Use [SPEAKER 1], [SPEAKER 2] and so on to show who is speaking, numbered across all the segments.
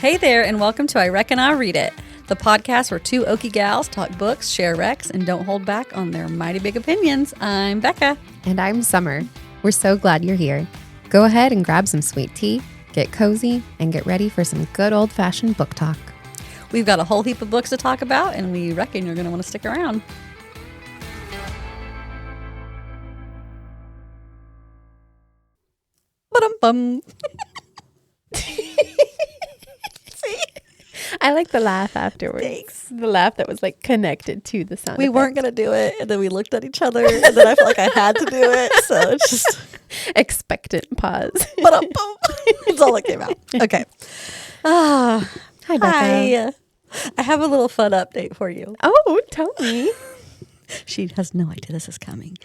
[SPEAKER 1] Hey there, and welcome to I Reckon I'll Read It, the podcast where two Okie gals talk books, share recs, and don't hold back on their mighty big opinions. I'm Beccah.
[SPEAKER 2] And I'm Summer. We're so glad you're here. Go ahead and grab some sweet tea, get cozy, and get ready for some good old-fashioned book talk.
[SPEAKER 1] We've got a whole heap of books to talk about, and we reckon you're going to want to stick around. Ba-dum-bum.
[SPEAKER 2] I like the laugh afterwards.
[SPEAKER 1] Thanks.
[SPEAKER 2] The laugh that was like connected to the sound.
[SPEAKER 1] We weren't going to do it, and then we looked at each other, and then I felt like I had to do it, so it's just
[SPEAKER 2] expectant pause.
[SPEAKER 1] Ba-dum-bum. That's all that came out. Okay.
[SPEAKER 2] Hi, Beccah.
[SPEAKER 1] Hi. I have a little fun update for you.
[SPEAKER 2] Oh, tell me.
[SPEAKER 1] She has no idea this is coming.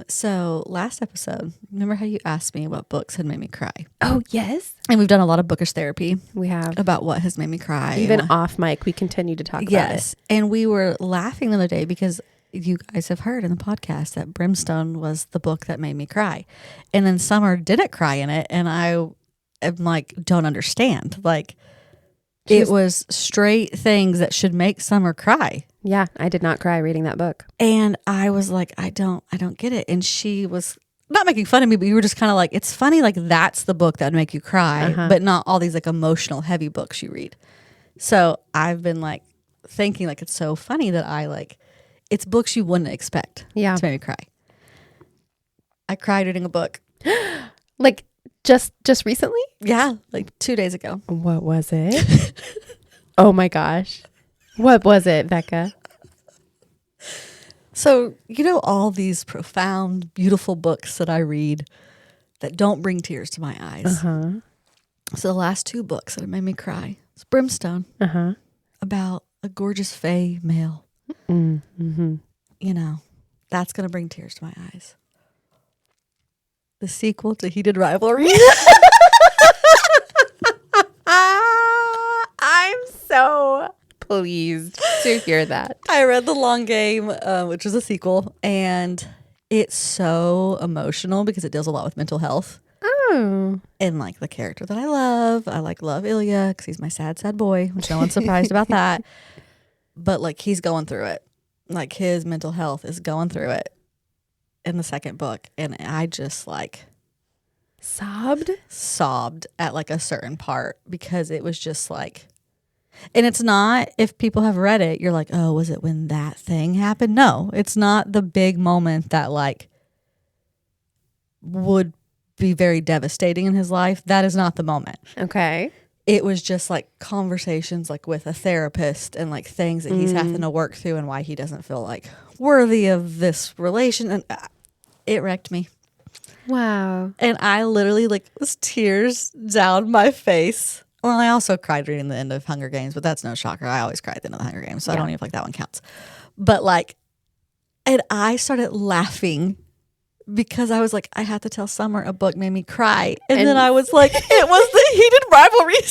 [SPEAKER 1] So last episode, remember how you asked me what books had made me cry?
[SPEAKER 2] Oh, yes.
[SPEAKER 1] And we've done a lot of bookish therapy.
[SPEAKER 2] We have.
[SPEAKER 1] About what has made me cry.
[SPEAKER 2] Even off mic, we continue to talk about it.
[SPEAKER 1] Yes. And we were laughing the other day because you guys have heard in the podcast that Brimstone was the book that made me cry. And then Summer didn't cry in it. And I am like, don't understand. Like, it was straight things that should make Summer cry.
[SPEAKER 2] Yeah, I did not cry reading that book.
[SPEAKER 1] And I was like, I don't get it. And she was not making fun of me, but you were just kind of like, it's funny, like that's the book that would make you cry, but not all these like emotional heavy books you read. So I've been like thinking like it's so funny that I like, it's books you wouldn't expect to make me cry. I cried reading a book.
[SPEAKER 2] Like just recently?
[SPEAKER 1] Yeah, like 2 days ago.
[SPEAKER 2] What was it? Oh my gosh. What was it, Beccah?
[SPEAKER 1] So, you know, all these profound, beautiful books that I read that don't bring tears to my eyes. So the last two books that have made me cry is Brimstone, about a gorgeous fae male. You know, that's going to bring tears to my eyes. The sequel to Heated Rivalry.
[SPEAKER 2] I'm so pleased to hear that.
[SPEAKER 1] I read The Long Game, which is a sequel, and it's so emotional because it deals a lot with mental health.
[SPEAKER 2] Oh.
[SPEAKER 1] And like the character that I love Ilya because he's my sad boy, which no one's surprised about that. But like he's going through it. Like his mental health is going through it in the second book. And I just like sobbed at like a certain part because it was just like, and it's not, if people have read it, you're like, oh, was it when that thing happened? No, it's not the big moment that like would be very devastating in his life. That is not the moment.
[SPEAKER 2] Okay. It
[SPEAKER 1] was just like conversations like with a therapist and like things that he's having to work through and why he doesn't feel like worthy of this relation. And it wrecked me.
[SPEAKER 2] Wow.
[SPEAKER 1] And I literally like was tears down my face. Well, I also cried reading the end of Hunger Games, but that's no shocker. I always cry at the end of the Hunger Games, so I don't even feel like that one counts. But like, and I started laughing because I was like, I had to tell Summer a book made me cry. And then I was like, it was the Heated Rivalry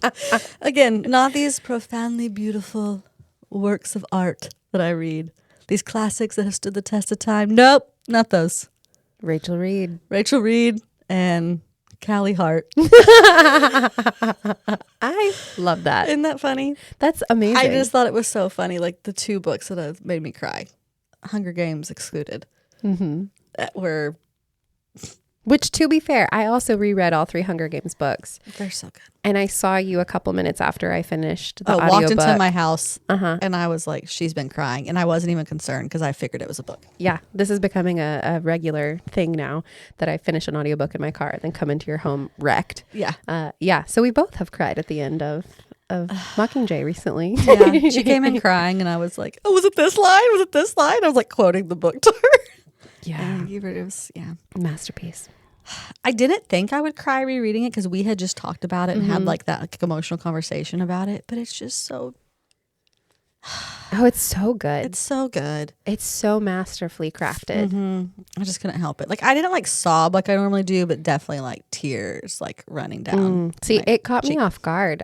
[SPEAKER 1] sequel. Again, not these profoundly beautiful works of art that I read. These classics that have stood the test of time. Nope, not those.
[SPEAKER 2] Rachel Reid
[SPEAKER 1] and Callie Hart.
[SPEAKER 2] I love that.
[SPEAKER 1] Isn't that funny?
[SPEAKER 2] That's amazing.
[SPEAKER 1] I just thought it was so funny. Like the two books that have made me cry, Hunger Games excluded, that were.
[SPEAKER 2] Which, to be fair, I also reread all 3 Hunger Games books.
[SPEAKER 1] They're so good.
[SPEAKER 2] And I saw you a couple minutes after I finished the audiobook.
[SPEAKER 1] Walked into my house and I was like, she's been crying. And I wasn't even concerned because I figured it was a book.
[SPEAKER 2] Yeah, this is becoming a regular thing now that I finish an audiobook in my car and then come into your home wrecked.
[SPEAKER 1] Yeah.
[SPEAKER 2] Yeah, so we both have cried at the end of Mockingjay recently.
[SPEAKER 1] Yeah, she came in crying and I was like, oh, was it this line? Was it this line? I was like quoting the book to her.
[SPEAKER 2] Yeah.
[SPEAKER 1] It was,
[SPEAKER 2] Masterpiece.
[SPEAKER 1] I didn't think I would cry rereading it because we had just talked about it and had like that like, emotional conversation about it. But it's just so.
[SPEAKER 2] Oh, it's so good.
[SPEAKER 1] It's so good.
[SPEAKER 2] It's so masterfully crafted.
[SPEAKER 1] I just couldn't help it. Like I didn't like sob like I normally do, but definitely like tears like running down.
[SPEAKER 2] See, it caught me off guard.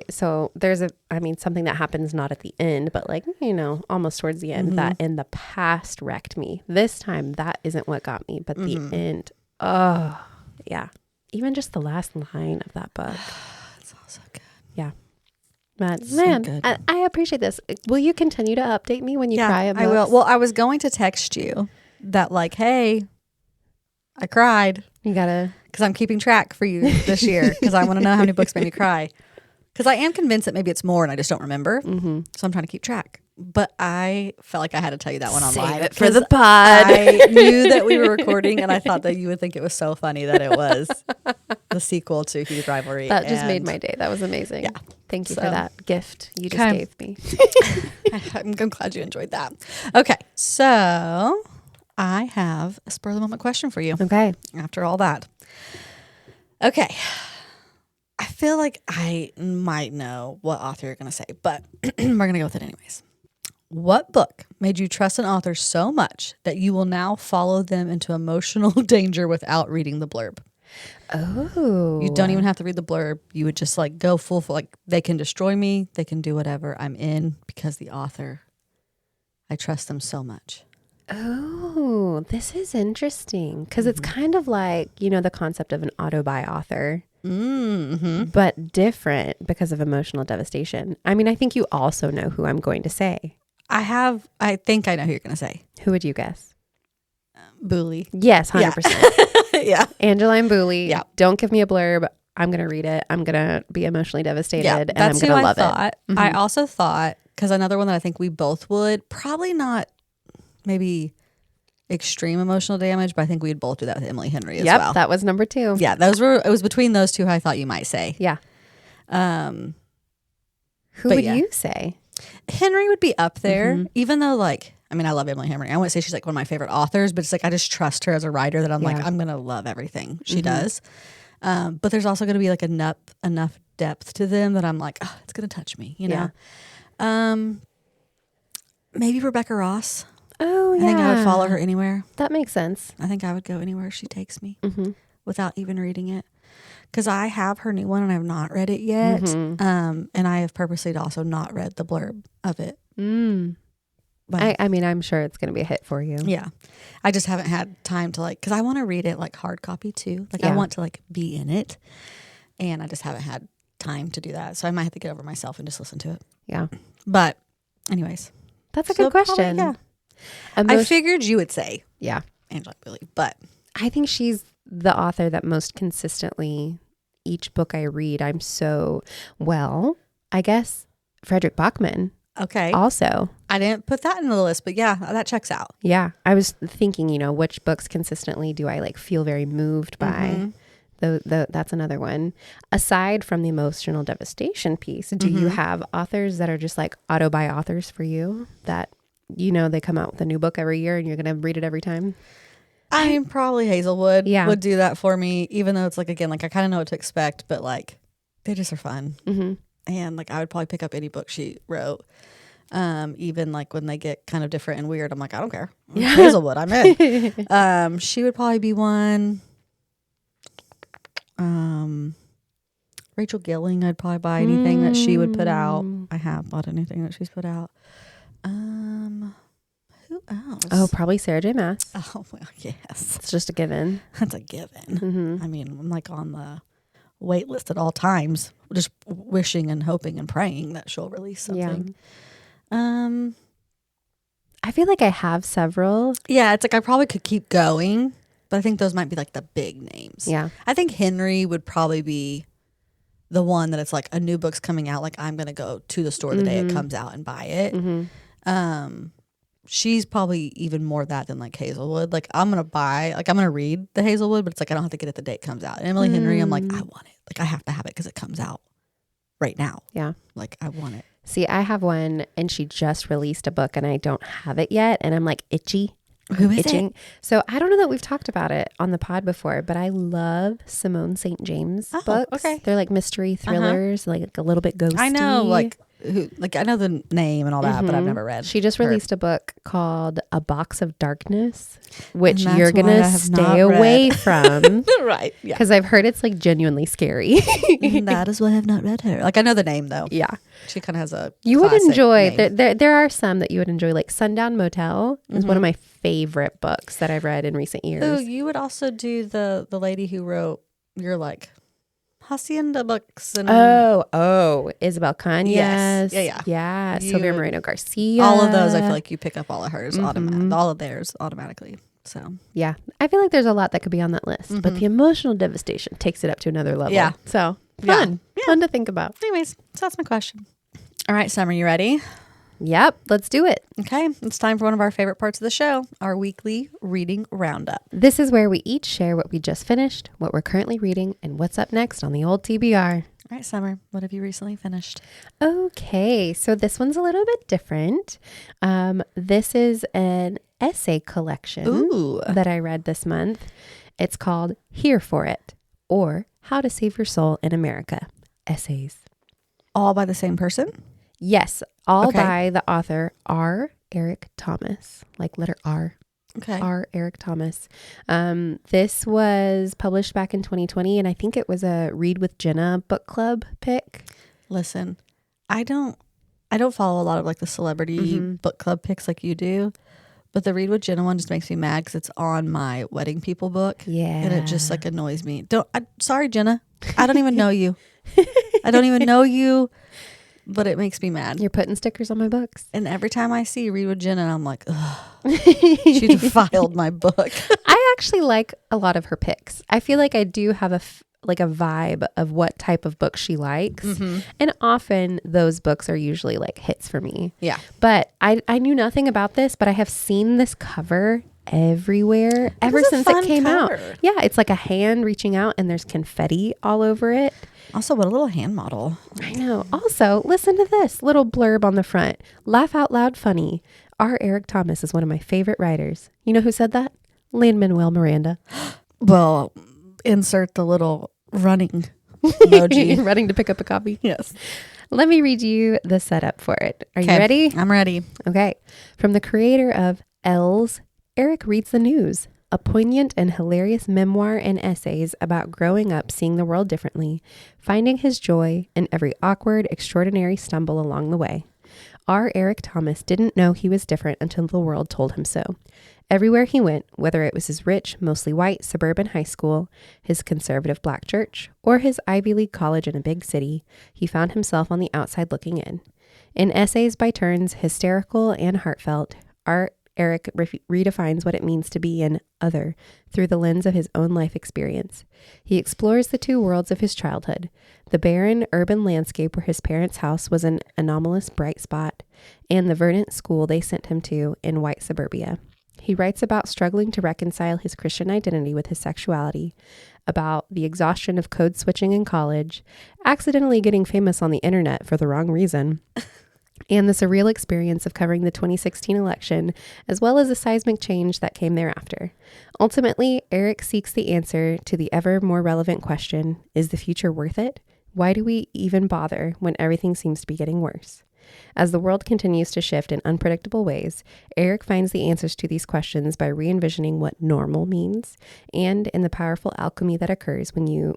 [SPEAKER 2] So there's something that happens not at the end, but like, you know, almost towards the end that in the past wrecked me. This time that isn't what got me, but the end. Oh, yeah. even just the last line of that book.
[SPEAKER 1] It's also good.
[SPEAKER 2] Yeah. But
[SPEAKER 1] So
[SPEAKER 2] man,
[SPEAKER 1] good.
[SPEAKER 2] I appreciate this. Will you continue to update me when you cry at books?
[SPEAKER 1] I will. Well, I was going to text you that like, hey, I cried.
[SPEAKER 2] You gotta,
[SPEAKER 1] because I'm keeping track for you this year because I want to know how many books made me cry. Because I am convinced that maybe it's more and I just don't remember.
[SPEAKER 2] Mm-hmm.
[SPEAKER 1] So I'm trying to keep track. But I felt like I had to tell you that one on
[SPEAKER 2] Save
[SPEAKER 1] live.
[SPEAKER 2] it for the pod.
[SPEAKER 1] I knew that we were recording and I thought that you would think it was so funny that it was the sequel to Heated Rivalry.
[SPEAKER 2] That just made my day. That was amazing.
[SPEAKER 1] Yeah.
[SPEAKER 2] Thank you
[SPEAKER 1] So-
[SPEAKER 2] for that gift you just
[SPEAKER 1] Okay.
[SPEAKER 2] gave me.
[SPEAKER 1] I'm glad you enjoyed that. Okay. So I have a spur of the moment question for you
[SPEAKER 2] Okay.
[SPEAKER 1] after all that. Okay. I feel like I might know what author you're going to say, but we're going to go with it anyways. What book made you trust an author so much that you will now follow them into emotional danger without reading the blurb?
[SPEAKER 2] Oh.
[SPEAKER 1] You don't even have to read the blurb. You would just like go full, like they can destroy me. They can do whatever. I'm in because the author, I trust them so much.
[SPEAKER 2] Oh, this is interesting because it's kind of like, you know, the concept of an auto-buy author, but different because of emotional devastation. I mean, I think you also know who I'm going to say.
[SPEAKER 1] I think I know who you're going to say.
[SPEAKER 2] Who would you guess?
[SPEAKER 1] Boulley.
[SPEAKER 2] Yes, 100%.
[SPEAKER 1] Yeah.
[SPEAKER 2] Angeline Boulley.
[SPEAKER 1] Yeah.
[SPEAKER 2] Don't give me a blurb. I'm going to read it. I'm going to be emotionally devastated and I'm
[SPEAKER 1] That's
[SPEAKER 2] going
[SPEAKER 1] who
[SPEAKER 2] to love
[SPEAKER 1] I thought.
[SPEAKER 2] it.
[SPEAKER 1] I also thought, because another one that I think we both would, probably not maybe extreme emotional damage, but I think we'd both do that with Emily Henry as well.
[SPEAKER 2] That was number 2.
[SPEAKER 1] Yeah, it was between those two I thought you might say.
[SPEAKER 2] Yeah. Who
[SPEAKER 1] but
[SPEAKER 2] would
[SPEAKER 1] yeah.
[SPEAKER 2] you say?
[SPEAKER 1] Henry would be up there, even though like, I mean, I love Emily Henry. I wouldn't say she's like one of my favorite authors, but it's like, I just trust her as a writer that I'm like, I'm going to love everything she does. But there's also going to be like enough depth to them that I'm like, oh, it's going to touch me, you know? Maybe Rebecca Ross.
[SPEAKER 2] Oh, yeah.
[SPEAKER 1] I think I would follow her anywhere.
[SPEAKER 2] That makes sense.
[SPEAKER 1] I think I would go anywhere she takes me without even reading it. Because I have her new one and I have not read it yet. And I have purposely also not read the blurb of it. But
[SPEAKER 2] I mean, I'm sure it's going to be a hit for you.
[SPEAKER 1] yeah. I just haven't had time to like, because I want to read it like hard copy too. Like I want to like be in it. And I just haven't had time to do that. So I might have to get over myself and just listen to it.
[SPEAKER 2] Yeah.
[SPEAKER 1] But anyways.
[SPEAKER 2] That's a good question.
[SPEAKER 1] Probably, I figured you would say Angeline Boulley, but
[SPEAKER 2] I think she's the author that most consistently, each book I read, I'm so, I guess Frederick Bachman.
[SPEAKER 1] Okay.
[SPEAKER 2] Also.
[SPEAKER 1] I didn't put that in the list, but yeah, that checks out.
[SPEAKER 2] Yeah. I was thinking, you know, which books consistently do I like feel very moved by? That's another one. Aside from the emotional devastation piece, do you have authors that are just like auto-buy authors for you that, you know, they come out with a new book every year and you're going to read it every time?
[SPEAKER 1] I mean, probably Hazelwood
[SPEAKER 2] would
[SPEAKER 1] do that for me, even though it's like, again, like I kind of know what to expect, but like they just are fun. And like I would probably pick up any book she wrote. Even like when they get kind of different and weird, I'm like, I don't care. Hazelwood, I'm in. She would probably be one. Rachel Gilling, I'd probably buy anything that she would put out. I have bought anything that she's put out. Who else?
[SPEAKER 2] Oh, probably Sarah J. Maas.
[SPEAKER 1] Oh, well, yes.
[SPEAKER 2] It's just a given.
[SPEAKER 1] That's a given. I mean, I'm like on the wait list at all times, just wishing and hoping and praying that she'll release something.
[SPEAKER 2] I feel like I have several.
[SPEAKER 1] Yeah, it's like I probably could keep going, but I think those might be like the big names.
[SPEAKER 2] Yeah.
[SPEAKER 1] I think Henry would probably be the one that it's like a new book's coming out. Like I'm going to go to the store the day it comes out and buy it. She's probably even more that than like Hazelwood. Like I'm going to read the Hazelwood, but it's like I don't have to get it the day it comes out. And Emily Henry, I'm like, I want it. Like I have to have it because it comes out right now.
[SPEAKER 2] Yeah.
[SPEAKER 1] Like I want it.
[SPEAKER 2] See, I have one and she just released a book and I don't have it yet. And I'm like itchy.
[SPEAKER 1] Who is it?
[SPEAKER 2] So I don't know that we've talked about it on the pod before, but I love Simone St. James books.
[SPEAKER 1] Okay.
[SPEAKER 2] They're like mystery thrillers, like a little bit ghosty.
[SPEAKER 1] I know, like I know the name and all that, but I've never read.
[SPEAKER 2] She just released a book called A Box of Darkness, which
[SPEAKER 1] And
[SPEAKER 2] you're
[SPEAKER 1] that's
[SPEAKER 2] going
[SPEAKER 1] why I
[SPEAKER 2] to
[SPEAKER 1] have
[SPEAKER 2] stay
[SPEAKER 1] not
[SPEAKER 2] away
[SPEAKER 1] read.
[SPEAKER 2] from.
[SPEAKER 1] Right. Yeah.
[SPEAKER 2] Because I've heard it's like genuinely scary.
[SPEAKER 1] That is why I have not read her. Like I know the name though.
[SPEAKER 2] Yeah.
[SPEAKER 1] She kind of has a
[SPEAKER 2] You would
[SPEAKER 1] classic
[SPEAKER 2] enjoy,
[SPEAKER 1] name.
[SPEAKER 2] there are some that you would enjoy, like Sundown Motel is one of my favorite books that I've read in recent years.
[SPEAKER 1] Oh, you would also do the lady who wrote your like hacienda books and
[SPEAKER 2] Isabel Cañas.
[SPEAKER 1] Yes.
[SPEAKER 2] Yeah.
[SPEAKER 1] You-
[SPEAKER 2] Sylvia Moreno Garcia.
[SPEAKER 1] all of those. I feel like you pick up all of hers all of theirs automatically. So
[SPEAKER 2] Yeah. I feel like there's a lot that could be on that list, but the emotional devastation takes it up to another level.
[SPEAKER 1] Yeah.
[SPEAKER 2] So fun.
[SPEAKER 1] Yeah.
[SPEAKER 2] Fun to think about.
[SPEAKER 1] anyways, so that's my question. All right, Summer, you ready?
[SPEAKER 2] Yep. Let's do it.
[SPEAKER 1] Okay, it's time for one of our favorite parts of the show, our weekly reading roundup.
[SPEAKER 2] This is where we each share what we just finished, what we're currently reading, and what's up next on the old TBR.
[SPEAKER 1] All right, Summer, what have you recently finished?
[SPEAKER 2] Okay, so this one's a little bit different. This is an essay collection that I read this month. It's called Here for It, or How to Save Your Soul in America. Essays.
[SPEAKER 1] All by the same person?
[SPEAKER 2] Yes, all by the author R. Eric Thomas, like letter R.
[SPEAKER 1] Okay.
[SPEAKER 2] R. Eric Thomas. This was published back in 2020, and I think it was a Read with Jenna book club pick.
[SPEAKER 1] Listen, I don't follow a lot of like the celebrity book club picks like you do, but the Read with Jenna one just makes me mad because it's on my wedding people book.
[SPEAKER 2] Yeah.
[SPEAKER 1] And it just like annoys me. Sorry, Jenna. I don't even know you. I don't even know you, but it makes me mad.
[SPEAKER 2] You're putting stickers on my books.
[SPEAKER 1] And every time I see Read with Jenna, I'm like, ugh, she defiled my book.
[SPEAKER 2] I actually like a lot of her picks. I feel like I do have a vibe of what type of book she likes. And often those books are usually like hits for me.
[SPEAKER 1] Yeah.
[SPEAKER 2] But I knew nothing about this, but I have seen this cover everywhere ever since it came out. Yeah, it's like a hand reaching out and there's confetti all over it.
[SPEAKER 1] Also, what a little hand model.
[SPEAKER 2] I know. Also, listen to this little blurb on the front. Laugh out loud funny. R. Eric Thomas is one of my favorite writers. You know who said that? Lin-Manuel Miranda.
[SPEAKER 1] Well, insert the little running emoji.
[SPEAKER 2] Running to pick up a copy.
[SPEAKER 1] Yes.
[SPEAKER 2] Let me read you the setup for it. Are you ready?
[SPEAKER 1] I'm ready.
[SPEAKER 2] Okay. From the creator of Els, Eric reads the news, a poignant and hilarious memoir and essays about growing up seeing the world differently, finding his joy in every awkward, extraordinary stumble along the way. R. Eric Thomas didn't know he was different until the world told him so. Everywhere he went, whether it was his rich, mostly white suburban high school, his conservative black church, or his Ivy League college in a big city, he found himself on the outside looking in. In essays by turns hysterical and heartfelt, Eric redefines what it means to be an other through the lens of his own life experience. He explores the two worlds of his childhood, the barren urban landscape where his parents' house was an anomalous bright spot, and the verdant school they sent him to in white suburbia. He writes about struggling to reconcile his Christian identity with his sexuality, about the exhaustion of code switching in college, accidentally getting famous on the internet for the wrong reason, and the surreal experience of covering the 2016 election, as well as the seismic change that came thereafter. Ultimately, Eric seeks the answer to the ever more relevant question, is the future worth it? Why do we even bother when everything seems to be getting worse? As the world continues to shift in unpredictable ways, Eric finds the answers to these questions by re-envisioning what normal means and in the powerful alchemy that occurs when you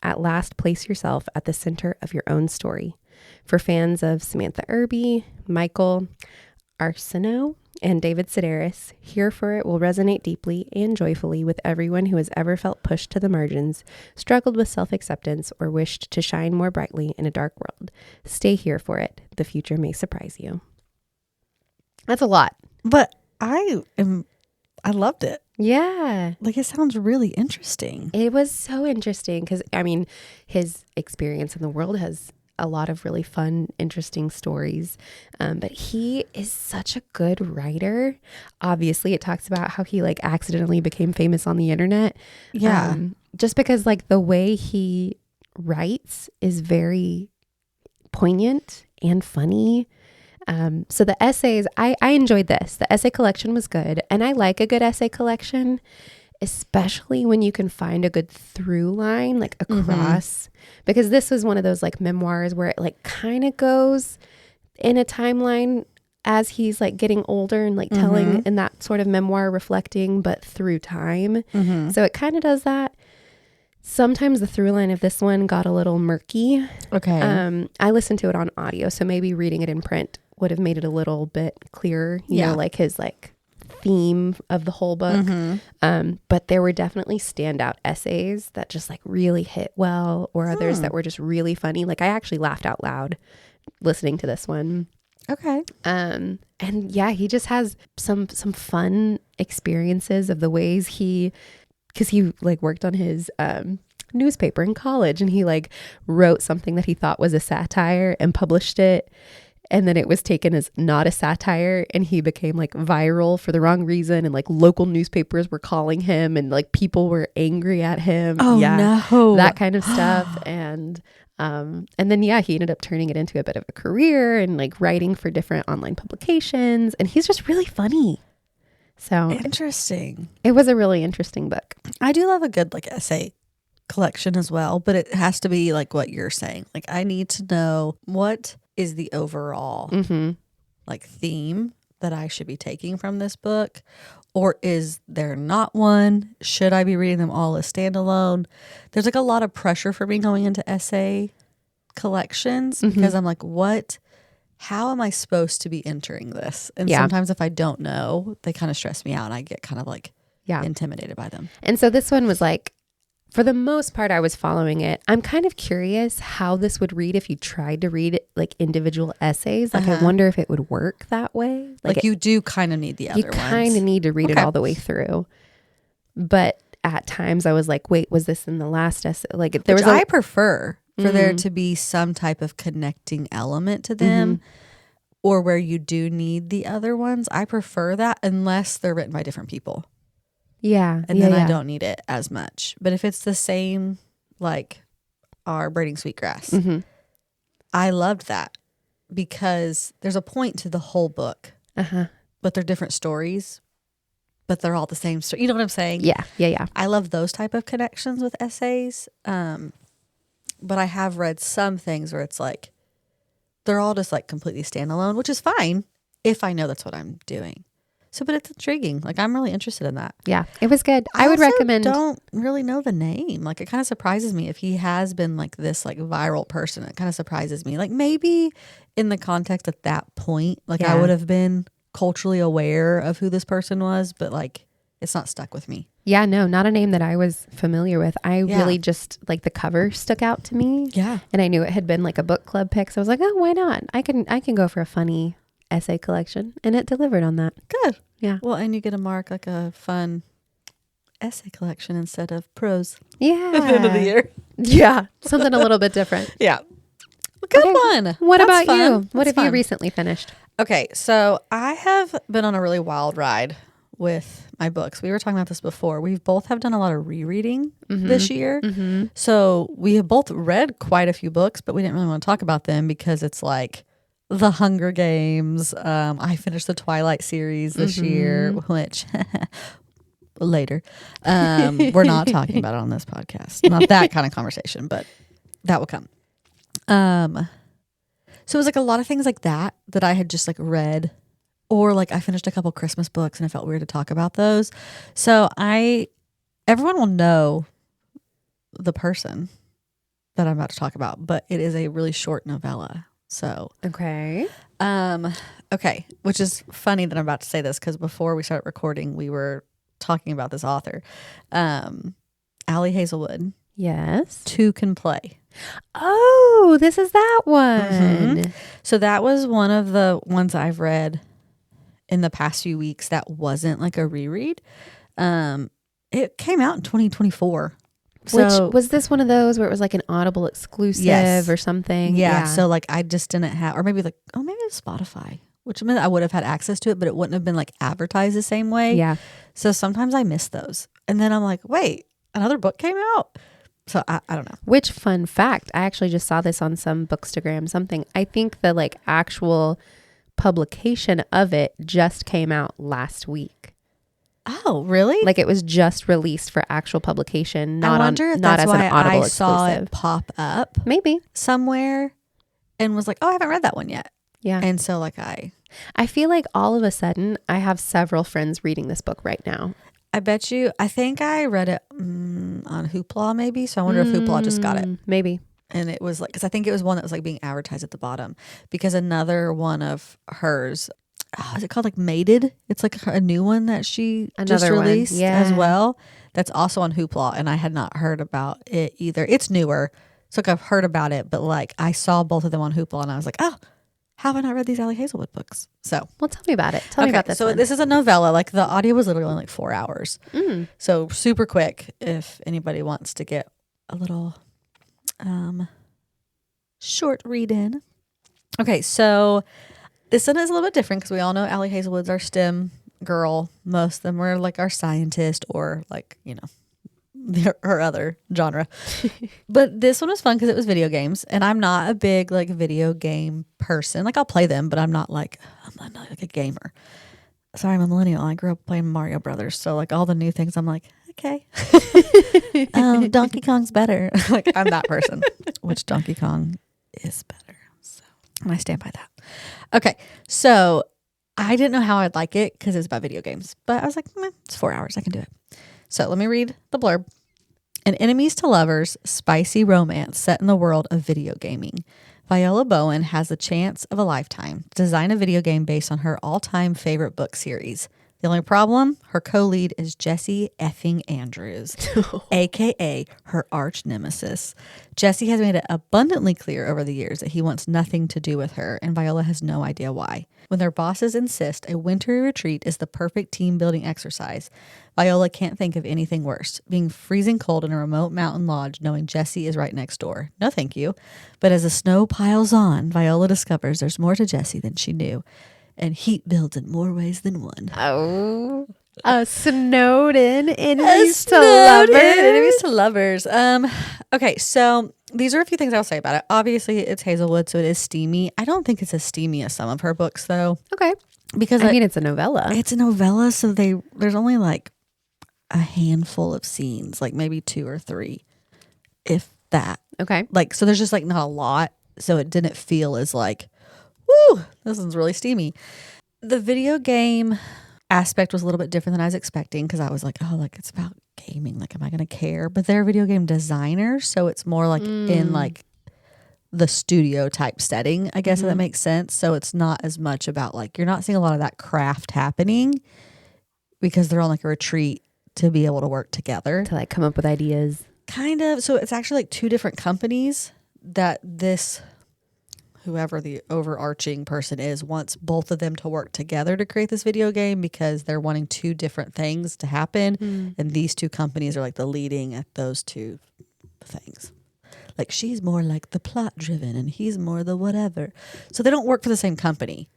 [SPEAKER 2] at last place yourself at the center of your own story. For fans of Samantha Irby, Michael Arsenault, and David Sedaris, Here for It will resonate deeply and joyfully with everyone who has ever felt pushed to the margins, struggled with self-acceptance, or wished to shine more brightly in a dark world. Stay here for it. The future may surprise you. That's a lot.
[SPEAKER 1] But I loved it.
[SPEAKER 2] Yeah.
[SPEAKER 1] Like, it sounds really interesting.
[SPEAKER 2] It was so interesting because, I mean, his experience in the world has a lot of really fun, interesting stories. But he is such a good writer. Obviously, it talks about how he like accidentally became famous on the internet.
[SPEAKER 1] Yeah.
[SPEAKER 2] Just because like the way he writes is very poignant and funny. So the essays, I enjoyed this. The essay collection was good. And I like a good essay collection, especially when you can find a good through line like across, because this was one of those like memoirs where it like kind of goes in a timeline as he's like getting older and like telling in that sort of memoir reflecting, but through time. So it kind of does that. Sometimes the through line of this one got a little murky.
[SPEAKER 1] Okay.
[SPEAKER 2] I listened to it on audio, so maybe reading it in print would have made it a little bit clearer, you know, like his like theme of the whole book. But there were definitely standout essays that just like really hit well, or others that were just really funny. Like I actually laughed out loud listening to this one.
[SPEAKER 1] Okay.
[SPEAKER 2] And yeah, he just has some fun experiences of the ways because he like worked on his newspaper in college, and he like wrote something that he thought was a satire and published it, and then it was taken as not a satire, and he became like viral for the wrong reason, and like local newspapers were calling him, and like people were angry at him.
[SPEAKER 1] Oh no,
[SPEAKER 2] that kind of stuff. And then yeah, he ended up turning it into a bit of a career and like writing for different online publications, and he's just really funny. So
[SPEAKER 1] interesting.
[SPEAKER 2] It was a really interesting book.
[SPEAKER 1] I do love a good like essay collection as well, but it has to be like what you're saying. Like I need to know what is the overall like theme that I should be taking from this book, or is there not one? Should I be reading them all as standalone? There's like a lot of pressure for me going into essay collections because I'm like, how am I supposed to be entering this? And sometimes if I don't know, they kind of stress me out and I get kind of like intimidated by them.
[SPEAKER 2] And so this one was like, for the most part, I was following it. I'm kind of curious how this would read if you tried to read it like individual essays. Like I wonder if it would work that way.
[SPEAKER 1] Like you do kind of need the other ones.
[SPEAKER 2] You kind of need to read it all the way through. But at times I was like, wait, was this in the last essay? Like
[SPEAKER 1] I prefer for there to be some type of connecting element to them, or where you do need the other ones. I prefer that unless they're written by different people.
[SPEAKER 2] Yeah.
[SPEAKER 1] And then I don't need it as much. But if it's the same, like our Braiding Sweetgrass, I loved that because there's a point to the whole book, but they're different stories, but they're all the same story. You know what I'm saying?
[SPEAKER 2] Yeah.
[SPEAKER 1] I love those type of connections with essays. But I have read some things where it's like, they're all just like completely standalone, which is fine if I know that's what I'm doing. So, but it's intriguing. Like, I'm really interested in that.
[SPEAKER 2] Yeah, it was good. I would recommend.
[SPEAKER 1] Don't really know the name. Like, it kind of surprises me if he has been like this like viral person. It kind of surprises me. Like, maybe in the context at that point, like I would have been culturally aware of who this person was, but like it's not stuck with me.
[SPEAKER 2] Yeah, no, not a name that I was familiar with. I really just like the cover stuck out to me.
[SPEAKER 1] Yeah,
[SPEAKER 2] and I knew it had been like a book club pick, so I was like, oh, why not? I can go for a funny essay collection, and it delivered on that.
[SPEAKER 1] Good.
[SPEAKER 2] Yeah.
[SPEAKER 1] Well, and you get to mark like a fun essay collection instead of prose.
[SPEAKER 2] Yeah.
[SPEAKER 1] At the end of the year.
[SPEAKER 2] Yeah. Something a little bit different.
[SPEAKER 1] Yeah. Well, good one.
[SPEAKER 2] What
[SPEAKER 1] That's
[SPEAKER 2] about
[SPEAKER 1] fun.
[SPEAKER 2] you? What have you recently finished?
[SPEAKER 1] Okay. So I have been on a really wild ride with my books. We were talking about this before. We both have done a lot of rereading this year. So we have both read quite a few books, but we didn't really want to talk about them because it's like The Hunger Games. I finished the Twilight series this year, which later. We're not talking about it on this podcast. Not that kind of conversation, but that will come. So it was like a lot of things like that I had just like read, or like I finished a couple Christmas books and it felt weird to talk about those. So everyone will know the person that I'm about to talk about, but it is a really short novella. So
[SPEAKER 2] okay,
[SPEAKER 1] which is funny that I'm about to say this because before we started recording, we were talking about this author, Allie Hazelwood.
[SPEAKER 2] Yes,
[SPEAKER 1] Two Can Play.
[SPEAKER 2] Oh, this is that one.
[SPEAKER 1] So that was one of the ones I've read in the past few weeks that wasn't like a reread. It came out in 2024. So,
[SPEAKER 2] which was this one of those where it was like an Audible exclusive or something?
[SPEAKER 1] Yeah. So like I just didn't have, or maybe like, maybe it was Spotify, which meant I would have had access to it, but it wouldn't have been like advertised the same way.
[SPEAKER 2] Yeah.
[SPEAKER 1] So sometimes I miss those. And then I'm like, wait, another book came out? So I don't know.
[SPEAKER 2] Which fun fact, I actually just saw this on some Bookstagram something. I think the like actual publication of it just came out last week.
[SPEAKER 1] Oh, really?
[SPEAKER 2] Like it was just released for actual publication, not
[SPEAKER 1] I wonder
[SPEAKER 2] on,
[SPEAKER 1] if
[SPEAKER 2] not
[SPEAKER 1] that's
[SPEAKER 2] as
[SPEAKER 1] why
[SPEAKER 2] an Audible
[SPEAKER 1] I saw
[SPEAKER 2] exclusive.
[SPEAKER 1] it pop up
[SPEAKER 2] Maybe
[SPEAKER 1] somewhere and was like, oh, I haven't read that one yet.
[SPEAKER 2] Yeah.
[SPEAKER 1] And so like
[SPEAKER 2] I feel like all of a sudden I have several friends reading this book right now.
[SPEAKER 1] I bet you, I think I read it on Hoopla maybe. So I wonder if Hoopla just got it.
[SPEAKER 2] Maybe.
[SPEAKER 1] And it was like, because I think it was one that was like being advertised at the bottom, because another one of hers, is it called like Mated? It's like a new one that she just
[SPEAKER 2] Another one.
[SPEAKER 1] released
[SPEAKER 2] Yeah.
[SPEAKER 1] as well. That's also on Hoopla, and I had not heard about it either. It's newer, so like I've heard about it, but like I saw both of them on Hoopla, and I was like, oh, how have I not read these Ali Hazelwood books? So,
[SPEAKER 2] Well, tell me about it. Tell me about this
[SPEAKER 1] so
[SPEAKER 2] one.
[SPEAKER 1] this is a novella. Like the audio was literally only like 4 hours, so super quick. If anybody wants to get a little short read in. Okay, so this one is a little bit different because we all know Ali Hazelwood's our STEM girl. Most of them were like our scientist or like, you know, her other genre. But this one was fun because it was video games. And I'm not a big like video game person. Like I'll play them, but I'm not like a gamer. Sorry, I'm a millennial. I grew up playing Mario Brothers. So like all the new things, I'm like, okay. Donkey Kong's better. Like I'm that person, which Donkey Kong is better. So, and I stand by that. Okay, so I didn't know how I'd like it because it's about video games, but I was like, it's 4 hours. I can do it. So let me read the blurb. An enemies to lovers, spicy romance set in the world of video gaming. Viola Bowen has the chance of a lifetime to design a video game based on her all-time favorite book series. The only problem, her co-lead is Jesse effing Andrews, a.k.a. her arch nemesis. Jesse has made it abundantly clear over the years that he wants nothing to do with her, and Viola has no idea why. When their bosses insist a wintry retreat is the perfect team-building exercise, Viola can't think of anything worse. Being freezing cold in a remote mountain lodge knowing Jesse is right next door. No thank you. But as the snow piles on, Viola discovers there's more to Jesse than she knew. And heat builds in more ways than one.
[SPEAKER 2] Oh, Snowden enemies to lovers.
[SPEAKER 1] Enemies to lovers. Okay, so these are a few things I'll say about it. Obviously, it's Hazelwood, so it is steamy. I don't think it's as steamy as some of her books, though.
[SPEAKER 2] Okay,
[SPEAKER 1] because
[SPEAKER 2] I mean it's a novella.
[SPEAKER 1] It's a novella, so there's only like a handful of scenes, like maybe 2 or 3, if that.
[SPEAKER 2] Okay,
[SPEAKER 1] like so there's just like not a lot, so it didn't feel as like, woo, this one's really steamy. The video game aspect was a little bit different than I was expecting because I was like, oh, like it's about gaming. Like, am I going to care? But they're video game designers, so it's more like in like the studio type setting, I guess, if that makes sense. So it's not as much about like, you're not seeing a lot of that craft happening because they're on like a retreat to be able to work together.
[SPEAKER 2] To like come up with ideas.
[SPEAKER 1] Kind of. So it's actually like 2 different companies that this, whoever the overarching person is, wants both of them to work together to create this video game because they're wanting 2 different things to happen. And these 2 companies are like the leading at those 2 things. Like she's more like the plot driven and he's more the whatever. So they don't work for the same company.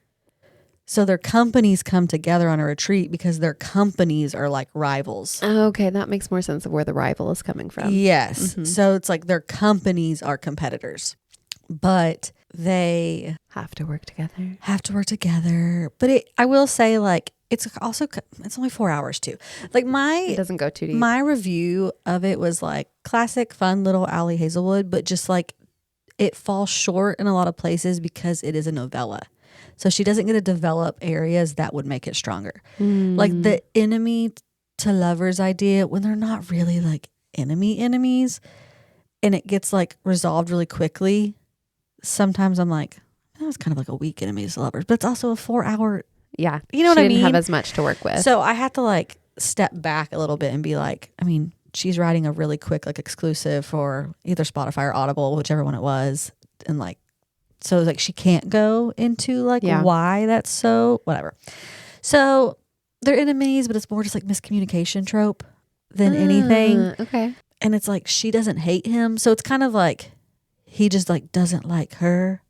[SPEAKER 1] So their companies come together on a retreat because their companies are like rivals.
[SPEAKER 2] Oh, okay, that makes more sense of where the rival is coming from.
[SPEAKER 1] Yes. So it's like their companies are competitors, but they
[SPEAKER 2] Have to work together.
[SPEAKER 1] But I will say, like, it's only 4 hours too. Like
[SPEAKER 2] It doesn't go too deep.
[SPEAKER 1] my review of it was like classic, fun little Ali Hazelwood, but just like it falls short in a lot of places because it is a novella. So she doesn't get to develop areas that would make it stronger. Like the enemy to lovers idea, when they're not really like enemies and it gets like resolved really quickly. Sometimes I'm like, that was kind of like a weak enemies to lovers, but it's also a 4 hour.
[SPEAKER 2] Yeah.
[SPEAKER 1] You know what I mean?
[SPEAKER 2] She didn't have as much to work with.
[SPEAKER 1] So I had to like step back a little bit and be like, I mean, she's writing a really quick like exclusive for either Spotify or Audible, whichever one it was. And like, so like she can't go into like why that's so whatever. So they're enemies, but it's more just like miscommunication trope than anything.
[SPEAKER 2] Okay.
[SPEAKER 1] And it's like she doesn't hate him. So it's kind of like he just like doesn't like her.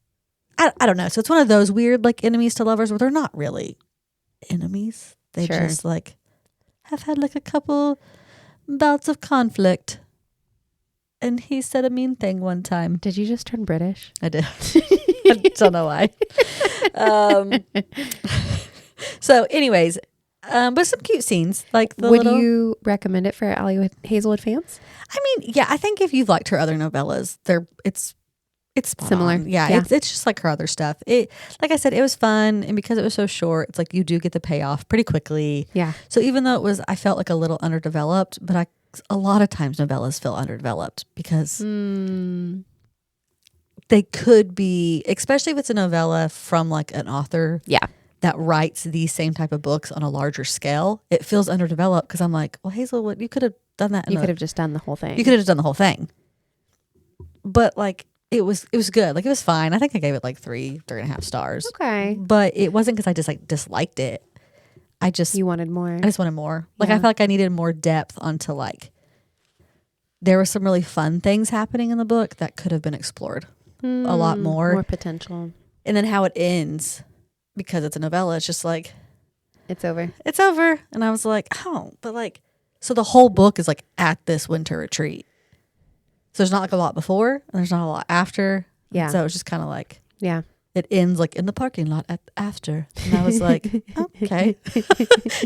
[SPEAKER 1] I don't know. So it's one of those weird like enemies to lovers where they're not really enemies. They just like have had like a couple bouts of conflict. And he said a mean thing one time.
[SPEAKER 2] Did you just turn British?
[SPEAKER 1] I did. I don't know why. So anyways, but some cute scenes. Like
[SPEAKER 2] Would you recommend it for Ali Hazelwood fans?
[SPEAKER 1] I mean, yeah, I think if you've liked her other novellas, it's
[SPEAKER 2] similar.
[SPEAKER 1] Yeah. It's just like her other stuff. It, like I said, it was fun, and because it was so short, it's like you do get the payoff pretty quickly.
[SPEAKER 2] Yeah.
[SPEAKER 1] So even though I felt like a little underdeveloped, but a lot of times novellas feel underdeveloped because they could be, especially if it's a novella from like an author that writes these same type of books on a larger scale, it feels underdeveloped because I'm like, well, Hazelwood, you could have done that.
[SPEAKER 2] You could have just done the whole thing.
[SPEAKER 1] You could have just done the whole thing. But like, it was good. Like, it was fine. I think I gave it like 3.5 stars.
[SPEAKER 2] Okay.
[SPEAKER 1] But it wasn't because I just like disliked it.
[SPEAKER 2] You wanted more.
[SPEAKER 1] I just wanted more. Like, I felt like I needed more depth onto like, there were some really fun things happening in the book that could have been explored a lot more.
[SPEAKER 2] More potential.
[SPEAKER 1] And then how it ends, because it's a novella, it's just like,
[SPEAKER 2] it's over.
[SPEAKER 1] It's over. And I was like, oh, but like, so the whole book is like at this winter retreat. So there's not like a lot before and there's not a lot after.
[SPEAKER 2] Yeah.
[SPEAKER 1] So it's just kind of like,
[SPEAKER 2] yeah.
[SPEAKER 1] It ends like in the parking lot after. And I was like, okay.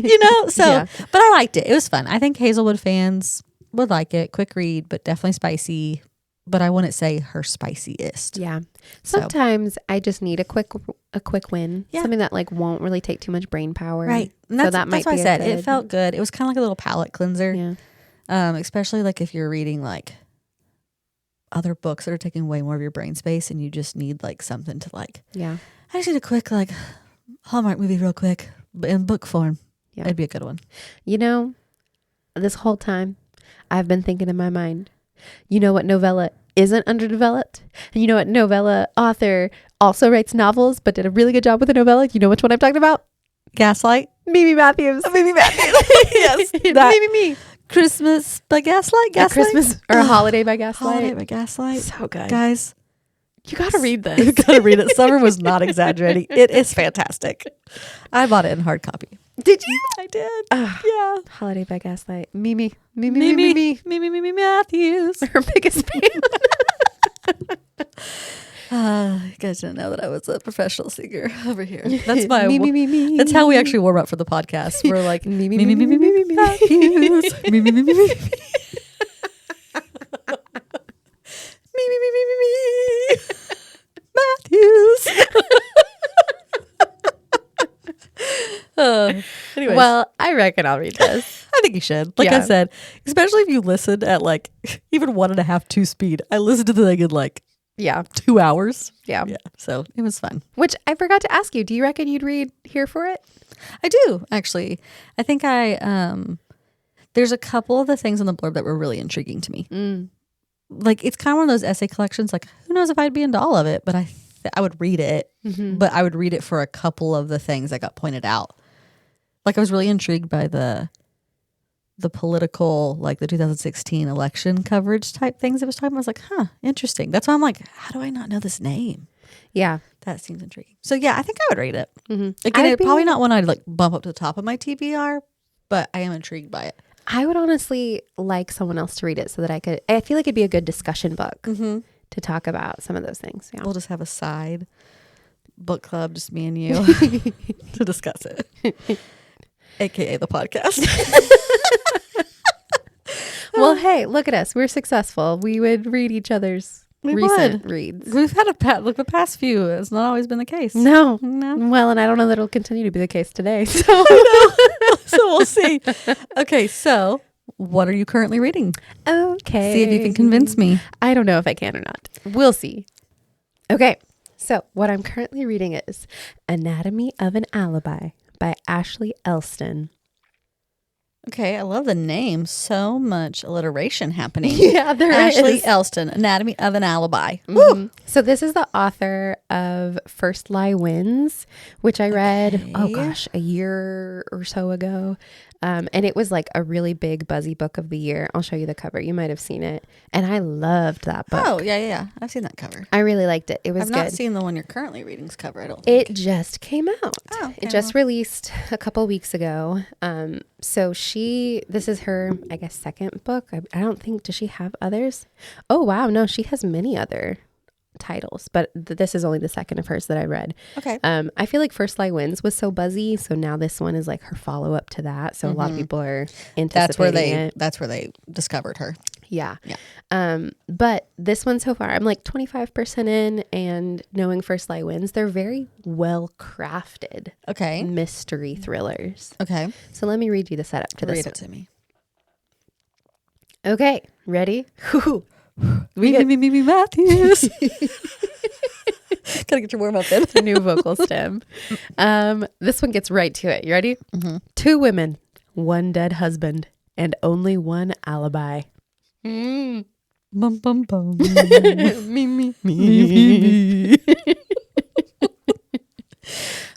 [SPEAKER 1] You know, so, but I liked it. It was fun. I think Hazelwood fans would like it. Quick read, but definitely spicy. But I wouldn't say her spiciest.
[SPEAKER 2] Yeah. Sometimes I just need a quick win.
[SPEAKER 1] Yeah.
[SPEAKER 2] Something that like won't really take too much brain power.
[SPEAKER 1] Right. And
[SPEAKER 2] that's why
[SPEAKER 1] I said it felt good. It was kind of like a little palate cleanser.
[SPEAKER 2] Yeah.
[SPEAKER 1] Especially like if you're reading like other books that are taking way more of your brain space and you just need like something to like, I just need a quick like Hallmark movie real quick in book form. Yeah. It'd be a good one.
[SPEAKER 2] You know, this whole time I've been thinking in my mind, you know what novella isn't underdeveloped? And you know what novella author also writes novels but did a really good job with a novella? You know which one I'm talking about?
[SPEAKER 1] Gaslight.
[SPEAKER 2] Mimi Matthews.
[SPEAKER 1] Mimi Matthews. Yes.
[SPEAKER 2] Mimi.
[SPEAKER 1] Christmas by Gaslight.
[SPEAKER 2] Christmas or a Holiday by Gaslight.
[SPEAKER 1] Holiday by Gaslight.
[SPEAKER 2] So good.
[SPEAKER 1] Guys,
[SPEAKER 2] you got to read this.
[SPEAKER 1] You got to read it. Summer was not exaggerating. It is fantastic. I bought it in hard copy.
[SPEAKER 2] Did you?
[SPEAKER 1] I did. Yeah.
[SPEAKER 2] Holiday by Gaslight. Mimi
[SPEAKER 1] Matthews.
[SPEAKER 2] Her biggest fan.
[SPEAKER 1] You guys didn't know that I was a professional singer over here. That's my
[SPEAKER 2] me.
[SPEAKER 1] That's how we actually warm up for the podcast. We're like me Matthews. Me Matthews. Anyways.
[SPEAKER 2] Well, I reckon I'll read this.
[SPEAKER 1] I think you should. Like I said, especially if you listen at like even 1.5, 2 speed. I listened to the thing in like 2 hours.
[SPEAKER 2] Yeah.
[SPEAKER 1] So it was fun.
[SPEAKER 2] Which I forgot to ask you. Do you reckon you'd read Here for It?
[SPEAKER 1] I do, actually. I think there's a couple of the things on the blurb that were really intriguing to me. Like, it's kind of one of those essay collections. Like, who knows if I'd be into all of it, but I would read it. But I would read it for a couple of the things that got pointed out. Like, I was really intrigued by the political, like the 2016 election coverage type things it was talking about. I was like, interesting. That's why I'm like, how do I not know this name?
[SPEAKER 2] Yeah.
[SPEAKER 1] That seems intriguing. So yeah, I think I would read it. Again, it's probably not one I'd like bump up to the top of my TBR, but I am intrigued by it.
[SPEAKER 2] I would honestly like someone else to read it so that I feel like it'd be a good discussion book to talk about some of those things. Yeah.
[SPEAKER 1] We'll just have a side book club, just me and you to discuss it. AKA the podcast.
[SPEAKER 2] Well, hey, look at us. We're successful. We would read each other's recent reads.
[SPEAKER 1] We've had the past few. It's not always been the case.
[SPEAKER 2] No. Well, and I don't know that it'll continue to be the case today. So,
[SPEAKER 1] so we'll see. Okay, so what are you currently reading?
[SPEAKER 2] Okay.
[SPEAKER 1] See if you can convince me.
[SPEAKER 2] I don't know if I can or not. We'll see. Okay. So what I'm currently reading is Anatomy of an Alibi by Ashley Elston.
[SPEAKER 1] Okay, I love the name. So much alliteration happening.
[SPEAKER 2] Yeah, there
[SPEAKER 1] Ashley
[SPEAKER 2] is.
[SPEAKER 1] Elston, Anatomy of an Alibi.
[SPEAKER 2] So this is the author of First Lie Wins, which I read, a year or so ago. And it was like a really big buzzy book of the year. I'll show you the cover. You might have seen it. And I loved that book.
[SPEAKER 1] Oh, yeah. I've seen that cover.
[SPEAKER 2] I really liked it. It was good.
[SPEAKER 1] I've not seen the one you're currently reading's cover, I don't think.
[SPEAKER 2] It just came out.
[SPEAKER 1] Oh, okay,
[SPEAKER 2] it just released a couple weeks ago. So this is her, I guess, second book. I don't think, does she have others? Oh, wow. No, she has many other titles, but this is only the second of hers that I read.
[SPEAKER 1] Okay.
[SPEAKER 2] I feel like First Lie Wins was so buzzy, so now this one is like her follow-up to that. So a lot of people are anticipating it.
[SPEAKER 1] That's where they discovered her.
[SPEAKER 2] Yeah. But this one so far, I'm like 25% in, and knowing First Lie Wins, they're very well crafted.
[SPEAKER 1] Okay.
[SPEAKER 2] Mystery thrillers.
[SPEAKER 1] Okay.
[SPEAKER 2] So let me read you the setup to this
[SPEAKER 1] Read
[SPEAKER 2] one.
[SPEAKER 1] it to me.
[SPEAKER 2] Okay. Ready?
[SPEAKER 1] Me Matthews. Gotta get your warm up in.
[SPEAKER 2] New vocal stem. This one gets right to it. You ready?
[SPEAKER 1] Mm-hmm.
[SPEAKER 2] 2 women, 1 dead husband, and only 1 alibi.
[SPEAKER 1] Bum, bum, bum.
[SPEAKER 2] me.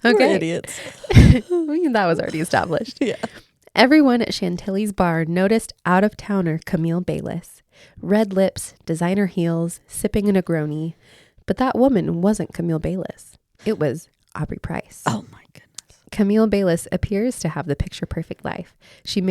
[SPEAKER 1] We're
[SPEAKER 2] Okay.
[SPEAKER 1] idiots.
[SPEAKER 2] That was already established.
[SPEAKER 1] Yeah.
[SPEAKER 2] Everyone at Chantilly's bar noticed out-of-towner Camille Bayliss. Red lips, designer heels, sipping a Negroni. But that woman wasn't Camille Bayliss. It was Aubrey Price.
[SPEAKER 1] Oh my goodness.
[SPEAKER 2] Camille Bayliss appears to have the picture-perfect life. She's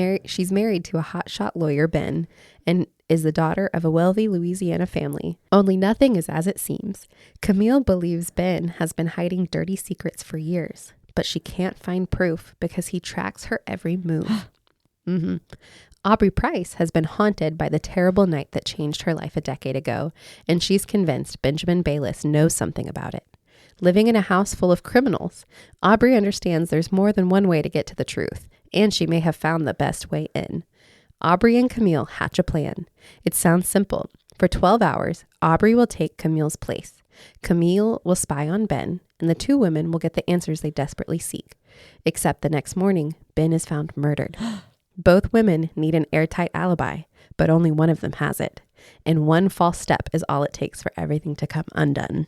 [SPEAKER 2] married to a hotshot lawyer, Ben, and is the daughter of a wealthy Louisiana family. Only nothing is as it seems. Camille believes Ben has been hiding dirty secrets for years, but she can't find proof because he tracks her every move. Aubrey Price has been haunted by the terrible night that changed her life a decade ago, and she's convinced Benjamin Bayliss knows something about it. Living in a house full of criminals, Aubrey understands there's more than one way to get to the truth, and she may have found the best way in. Aubrey and Camille hatch a plan. It sounds simple. For 12 hours, Aubrey will take Camille's place. Camille will spy on Ben, and the 2 women will get the answers they desperately seek. Except the next morning, Ben is found murdered. Both women need an airtight alibi, but only one of them has it. And one false step is all it takes for everything to come undone.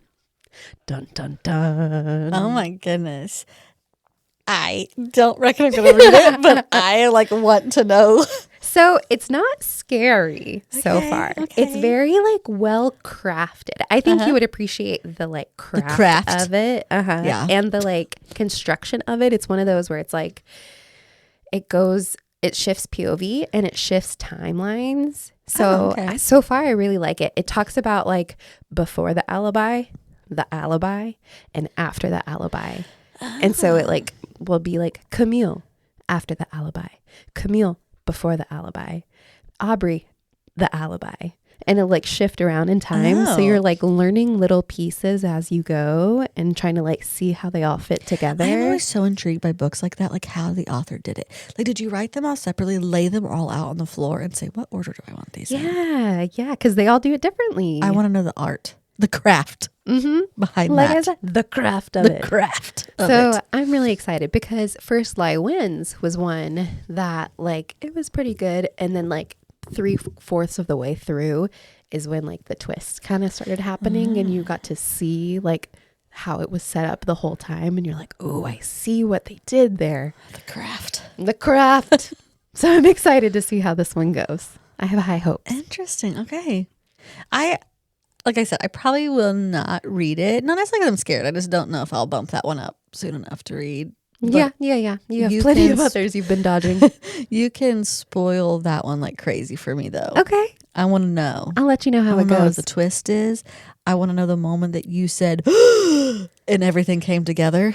[SPEAKER 2] Dun, dun, dun.
[SPEAKER 1] Oh my goodness. I don't reckon I'm going to read it, but I want to know.
[SPEAKER 2] So it's not scary so far.
[SPEAKER 1] Okay.
[SPEAKER 2] It's very well crafted. I think you would appreciate the craft of it.
[SPEAKER 1] Yeah.
[SPEAKER 2] And the construction of it. It's one of those where it's it shifts POV and it shifts timelines. So so far I really like it. It talks about before the alibi, and after the alibi. And so it will be Camille after the alibi, Camille before the alibi, Aubrey the alibi, and it'll shift around in time. So you're learning little pieces as you go and trying to see how they all fit together.
[SPEAKER 1] I'm always so intrigued by books like that, how the author did it. Did you write them all separately, lay them all out on the floor and say, what order do I want these in?
[SPEAKER 2] Yeah, because they all do it differently.
[SPEAKER 1] I want to know the art, the craft behind
[SPEAKER 2] like
[SPEAKER 1] that.
[SPEAKER 2] I said, the craft of
[SPEAKER 1] the
[SPEAKER 2] it.
[SPEAKER 1] craft of
[SPEAKER 2] So
[SPEAKER 1] it.
[SPEAKER 2] I'm really excited because First Lie Wins was one that it was pretty good. And then 3/4 of the way through is when the twist kind of started happening and you got to see how it was set up the whole time. And you're oh, I see what they did there. The craft. So I'm excited to see how this one goes. I have high hopes.
[SPEAKER 1] Interesting. Okay. Like I said, I probably will not read it. Not necessarily because I'm scared. I just don't know if I'll bump that one up soon enough to read. But
[SPEAKER 2] Yeah. You have plenty of others you've been dodging.
[SPEAKER 1] You can spoil that one like crazy for me, though.
[SPEAKER 2] Okay.
[SPEAKER 1] I want to know.
[SPEAKER 2] I'll let you know how it
[SPEAKER 1] know what
[SPEAKER 2] goes.
[SPEAKER 1] the twist is. I want to know the moment that you said, and everything came together.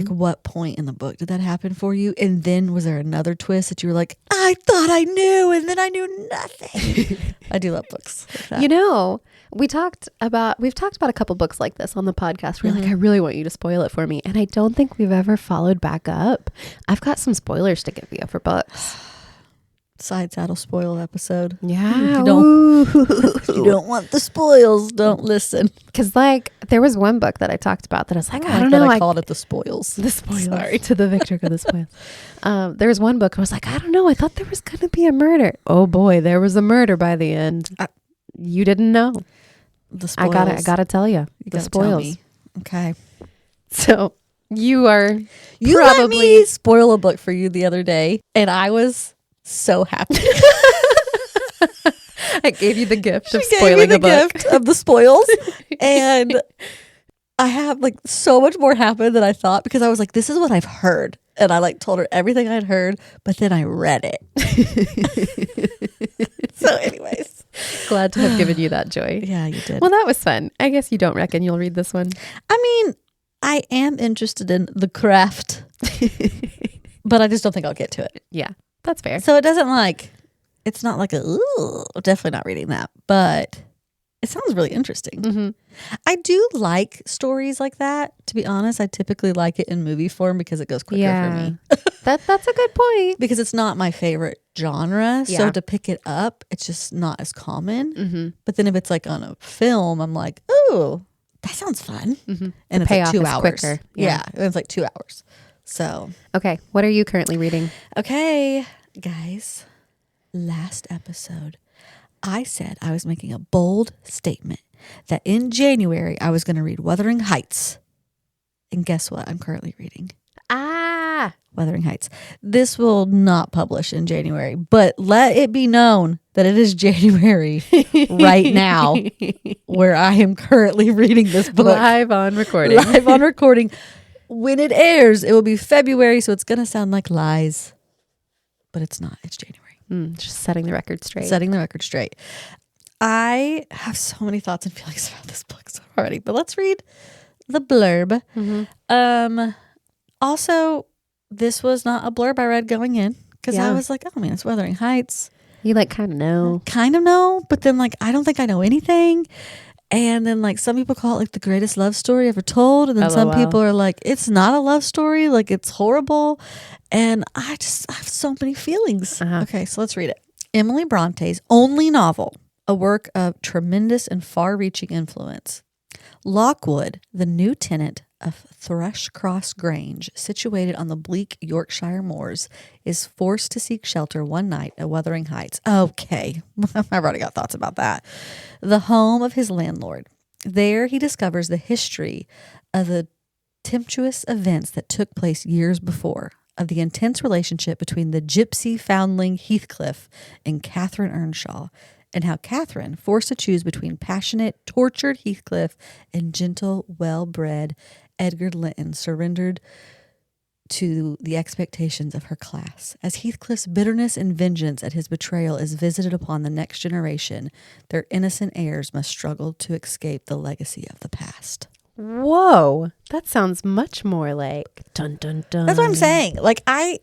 [SPEAKER 1] What point in the book did that happen for you? And then was there another twist that you were like, I thought I knew, and then I knew nothing. I do love books like that.
[SPEAKER 2] We've talked about a couple books like this on the podcast where I really want you to spoil it for me. And I don't think we've ever followed back up. I've got some spoilers to give you for books.
[SPEAKER 1] Side saddle spoil episode.
[SPEAKER 2] Yeah.
[SPEAKER 1] If you don't want the spoils, don't listen.
[SPEAKER 2] Because there was one book that I talked about that I was I don't
[SPEAKER 1] know.
[SPEAKER 2] know.
[SPEAKER 1] I called it the spoils.
[SPEAKER 2] The spoils.
[SPEAKER 1] Sorry.
[SPEAKER 2] To the victor of the spoils. There was one book I was I don't know. I thought there was going to be a murder. Oh boy, there was a murder by the end. You didn't know.
[SPEAKER 1] The spoils.
[SPEAKER 2] I gotta tell you. The spoils.
[SPEAKER 1] Tell me. Okay.
[SPEAKER 2] So you
[SPEAKER 1] let
[SPEAKER 2] probably
[SPEAKER 1] me spoil a book for you the other day, and I was so happy.
[SPEAKER 2] I gave you the gift of
[SPEAKER 1] She
[SPEAKER 2] spoiling
[SPEAKER 1] gave me
[SPEAKER 2] a book.
[SPEAKER 1] gift of the spoils, and I have so much more happen than I thought because I was this is what I've heard, and I told her everything I'd heard, but then I read it. So, anyways,
[SPEAKER 2] glad to have given you that joy.
[SPEAKER 1] Yeah, you did.
[SPEAKER 2] Well, that was fun. I guess you don't reckon you'll read this one.
[SPEAKER 1] I mean, I am interested in the craft, but I just don't think I'll get to it.
[SPEAKER 2] Yeah, that's fair.
[SPEAKER 1] So it doesn't it's not ooh, definitely not reading that, but it sounds really interesting. I do like stories like that. To be honest, I typically like it in movie form because it goes quicker for me.
[SPEAKER 2] That's a good point.
[SPEAKER 1] Because it's not my favorite genre.
[SPEAKER 2] Yeah.
[SPEAKER 1] So to pick it up, it's just not as common. But then if it's on a film, I'm ooh, that sounds fun.
[SPEAKER 2] Mm-hmm.
[SPEAKER 1] And it's like
[SPEAKER 2] payoff
[SPEAKER 1] 2
[SPEAKER 2] is
[SPEAKER 1] hours.
[SPEAKER 2] quicker.
[SPEAKER 1] Yeah. It's like 2 hours. So,
[SPEAKER 2] Okay. What are you currently reading?
[SPEAKER 1] okay, guys, last episode, I said I was making a bold statement that in January I was going to read Wuthering Heights. And guess what? I'm currently reading Wuthering Heights. This will not publish in January, but let it be known that it is January right now where I am currently reading this book.
[SPEAKER 2] Live on recording.
[SPEAKER 1] Live on recording. When it airs, it will be February, so it's going to sound like lies. But it's not. It's January.
[SPEAKER 2] Just setting the record straight.
[SPEAKER 1] Setting the record straight. I have so many thoughts and feelings about this book already, but let's read the blurb.
[SPEAKER 2] Mm-hmm.
[SPEAKER 1] Also, this was not a blurb I read going in because
[SPEAKER 2] Yeah.
[SPEAKER 1] I was like, oh man, it's Wuthering Heights.
[SPEAKER 2] You like kind of know.
[SPEAKER 1] Kind of know, but then like I don't think I know anything. And then like some people call it like the greatest love story ever told. And then some
[SPEAKER 2] LOL.
[SPEAKER 1] people are like, it's not a love story. Like it's horrible. And I have so many feelings. Okay, so let's read it. Emily Bronte's only novel, a work of tremendous and far-reaching influence. Lockwood, the new tenant of Thrushcross Grange, situated on the bleak Yorkshire moors, is forced to seek shelter one night at Wuthering Heights. Okay, I've already got thoughts about that. The home of his landlord. There he discovers the history of the tempestuous events that took place years before, of the intense relationship between the gypsy foundling Heathcliff and Catherine Earnshaw, and how Catherine, forced to choose between passionate, tortured Heathcliff and gentle, well-bred Edgar Linton, surrendered to the expectations of her class. As Heathcliff's bitterness and vengeance at his betrayal is visited upon the next generation, their innocent heirs must struggle to escape the legacy of the past.
[SPEAKER 2] Whoa. That sounds much more like dun dun dun.
[SPEAKER 1] That's what I'm saying. Like I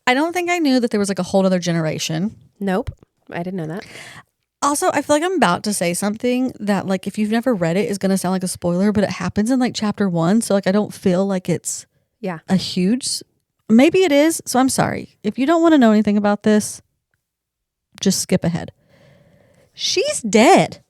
[SPEAKER 1] don't think I knew that there was like a whole other generation.
[SPEAKER 2] Nope. I didn't know that.
[SPEAKER 1] Also, I feel like I'm about to say something that, like, if you've never read it, is going to sound like a spoiler, but it happens in, like, chapter 1. So, like, I don't feel like it's a huge... Maybe it is. So, I'm sorry. If you don't want to know anything about this, just skip ahead. She's dead.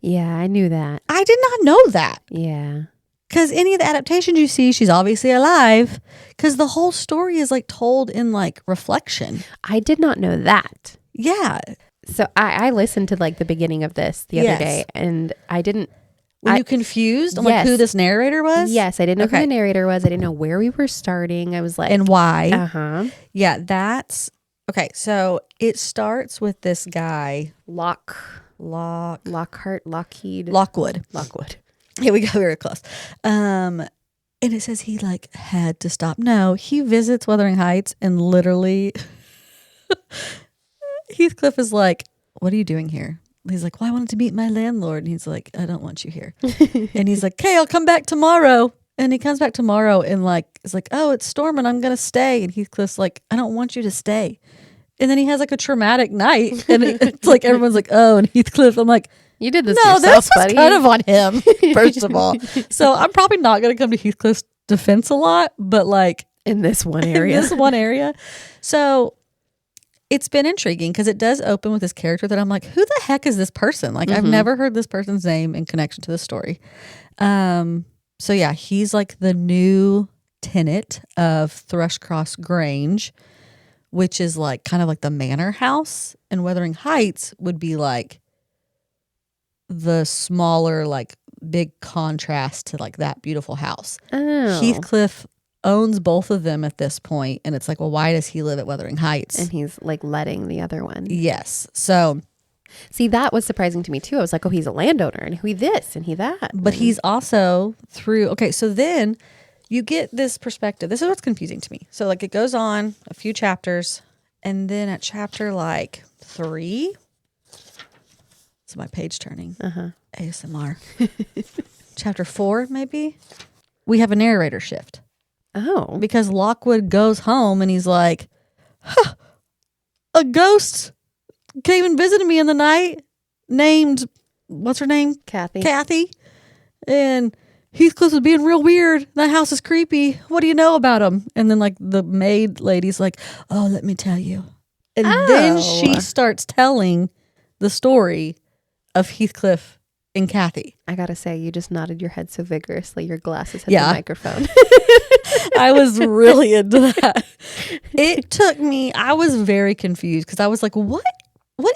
[SPEAKER 2] Yeah, I knew that.
[SPEAKER 1] I did not know that.
[SPEAKER 2] Yeah.
[SPEAKER 1] Because any of the adaptations you see, she's obviously alive. Because the whole story is, like, told in, like, reflection.
[SPEAKER 2] I did not know that.
[SPEAKER 1] Yeah.
[SPEAKER 2] So I listened to like the beginning of this the other day, and I didn't.
[SPEAKER 1] Were you confused on like who this narrator was?
[SPEAKER 2] Yes, I didn't know who the narrator was. I didn't know where we were starting. I was like,
[SPEAKER 1] and why?
[SPEAKER 2] Yeah,
[SPEAKER 1] that's okay. So it starts with this guy, Lockwood. Here we go. Very close. And it says he like had to stop. No, he visits Wuthering Heights and literally. Heathcliff is like, what are you doing here? He's like, well, I wanted to meet my landlord. And he's like, I don't want you here. And he's like, okay, I'll come back tomorrow. And he comes back tomorrow and like, it's like, oh, it's storming. I'm going to stay. And Heathcliff's like, I don't want you to stay. And then he has like a traumatic night. And it's like, everyone's like, oh, and Heathcliff, I'm like,
[SPEAKER 2] you did this
[SPEAKER 1] no,
[SPEAKER 2] yourself,
[SPEAKER 1] this
[SPEAKER 2] buddy.
[SPEAKER 1] was kind of on him, first of all. So I'm probably not going to come to Heathcliff's defense a lot, but like
[SPEAKER 2] in this one area.
[SPEAKER 1] So it's been intriguing because it does open with this character that I'm like, who the heck is this person? Like, I've never heard this person's name in connection to the story. So yeah, he's like the new tenant of Thrushcross Grange, which is like kind of like the manor house, and Wuthering Heights would be like the smaller, like big contrast to like that beautiful house.
[SPEAKER 2] Oh.
[SPEAKER 1] Heathcliff owns both of them at this point, and it's like, well, why does he live at Wuthering Heights?
[SPEAKER 2] And he's like letting the other one.
[SPEAKER 1] Yes. So
[SPEAKER 2] see, that was surprising to me too. I was like, oh, he's a landowner, and he this and he that.
[SPEAKER 1] But he's also through, okay, so then you get this perspective. This is what's confusing to me. So like it goes on a few chapters, and then at chapter like 3, it's my page turning. ASMR. Chapter 4, maybe, we have a narrator shift.
[SPEAKER 2] Oh.
[SPEAKER 1] Because Lockwood goes home and he's like, huh, a ghost came and visited me in the night named, what's her name?
[SPEAKER 2] Caaathy.
[SPEAKER 1] And Heathcliff was being real weird. That house is creepy. What do you know about him? And then like the maid lady's like, oh, let me tell you. And then she starts telling the story of Heathcliff in Cathy.
[SPEAKER 2] I gotta say, you just nodded your head so vigorously. Your glasses hit
[SPEAKER 1] Yeah.
[SPEAKER 2] the microphone.
[SPEAKER 1] I was really into that. It took me, I was very confused because I was like, what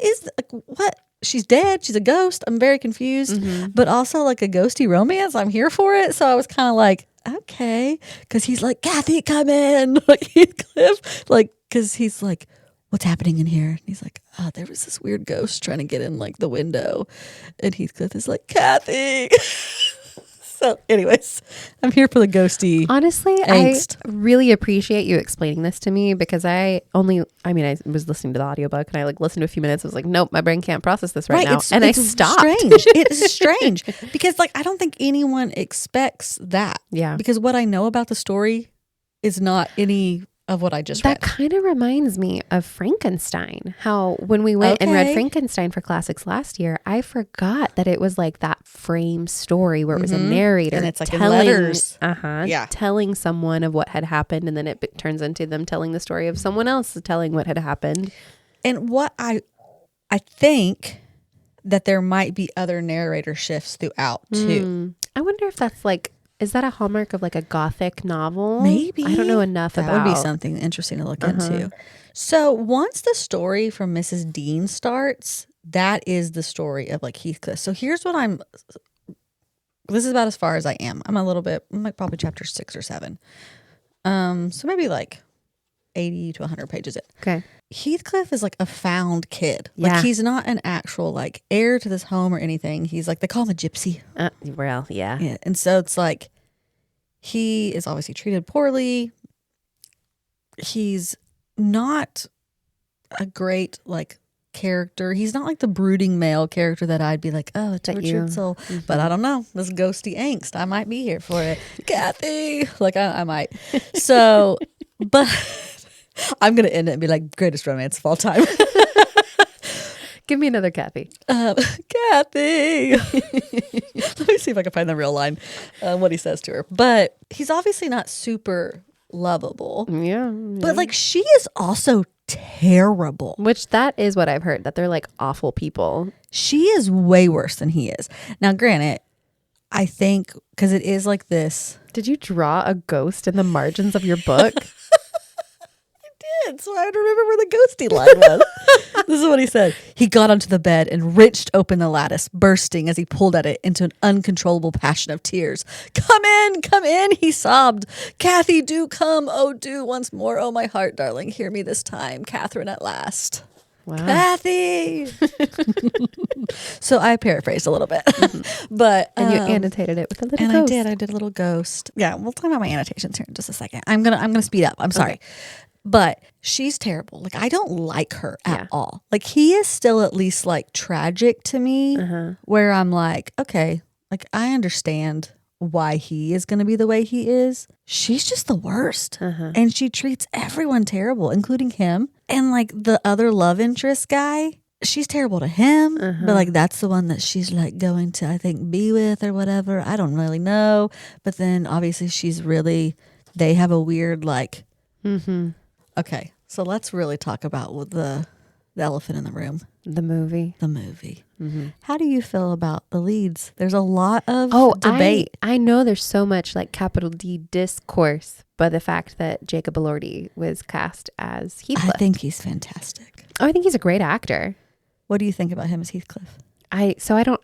[SPEAKER 1] is, like, what? She's dead. She's a ghost. I'm very confused. But also like a ghosty romance. I'm here for it. So I was kind of like, okay. Because he's like, Cathy, come in. Like Heathcliff. Like, because he's like, what's happening in here? And he's like, oh, there was this weird ghost trying to get in like the window. And Heathcliff is like, Cathy. So anyways, I'm here for the ghosty.
[SPEAKER 2] Honestly,
[SPEAKER 1] angst.
[SPEAKER 2] I really appreciate you explaining this to me because I was listening to the audiobook and I like listened to a few minutes. I was like, nope, my brain can't process this right now. And I stopped.
[SPEAKER 1] Strange. It is strange because like, I don't think anyone expects that.
[SPEAKER 2] Yeah.
[SPEAKER 1] Because what I know about the story is not any of what I just
[SPEAKER 2] That
[SPEAKER 1] read.
[SPEAKER 2] kind of reminds me of Frankenstein. How when we went and read Frankenstein for classics last year, I forgot that it was like that frame story where it was a narrator
[SPEAKER 1] and it's like telling, in letters.
[SPEAKER 2] Telling someone of what had happened, and then it turns into them telling the story of someone else telling what had happened.
[SPEAKER 1] And what I think that there might be other narrator shifts throughout too.
[SPEAKER 2] I wonder if that's like, is that a hallmark of like a gothic novel?
[SPEAKER 1] Maybe.
[SPEAKER 2] I don't know enough about.
[SPEAKER 1] That would be something interesting to look into. So once the story from Mrs. Dean starts, that is the story of like Heathcliff. So here's what this is about as far as I am. I'm like probably chapter 6 or 7. So maybe like 80 to 100 pages in.
[SPEAKER 2] Okay.
[SPEAKER 1] Heathcliff is like a found kid.
[SPEAKER 2] Yeah.
[SPEAKER 1] Like he's not an actual like heir to this home or anything. He's like, they call him a gypsy.
[SPEAKER 2] Well, yeah.
[SPEAKER 1] Yeah. And so it's like, he is obviously treated poorly. He's not a great like character. He's not like the brooding male character that I'd be like, oh, a tortured soul. But I don't know. This ghosty angst. I might be here for it. Cathy. Like I might. So, but I'm going to end it and be like, greatest romance of all time.
[SPEAKER 2] Give me another Cathy.
[SPEAKER 1] Cathy. Let me see if I can find the real line, what he says to her. But he's obviously not super lovable.
[SPEAKER 2] Yeah.
[SPEAKER 1] But like she is also terrible.
[SPEAKER 2] Which that is what I've heard, that they're like awful people.
[SPEAKER 1] She is way worse than he is. Now, granted, I think because it is like this.
[SPEAKER 2] Did you draw a ghost in the margins of your book?
[SPEAKER 1] So I had to remember where the ghosty line was. This is what he said. He got onto the bed and wrenched open the lattice, bursting as he pulled at it into an uncontrollable passion of tears. Come in, he sobbed. Cathy, do come. Oh, do once more. Oh, my heart, darling. Hear me this time. Catherine at last.
[SPEAKER 2] Wow.
[SPEAKER 1] Cathy. So I paraphrased a little bit. But
[SPEAKER 2] and you annotated it with a little
[SPEAKER 1] and
[SPEAKER 2] ghost.
[SPEAKER 1] I did a little ghost. Yeah, we'll talk about my annotations here in just a second. I'm gonna speed up. I'm sorry. Okay. But she's terrible. Like, I don't like her at all. Like, he is still at least, like, tragic to me, where I'm like, okay, like, I understand why he is going to be the way he is. She's just the worst. And she treats everyone terrible, including him. And, like, the other love interest guy, she's terrible to him. But, like, that's the one that she's, like, going to, I think, be with or whatever. I don't really know. But then, obviously, they have a weird, like... Okay, so let's really talk about the elephant in the room. The movie. How do you feel about the leads? There's a lot of debate.
[SPEAKER 2] I know there's so much like capital D discourse, but the fact that Jacob Elordi was cast as Heathcliff.
[SPEAKER 1] I think he's fantastic.
[SPEAKER 2] Oh, I think he's a great actor.
[SPEAKER 1] What do you think about him as Heathcliff?
[SPEAKER 2] I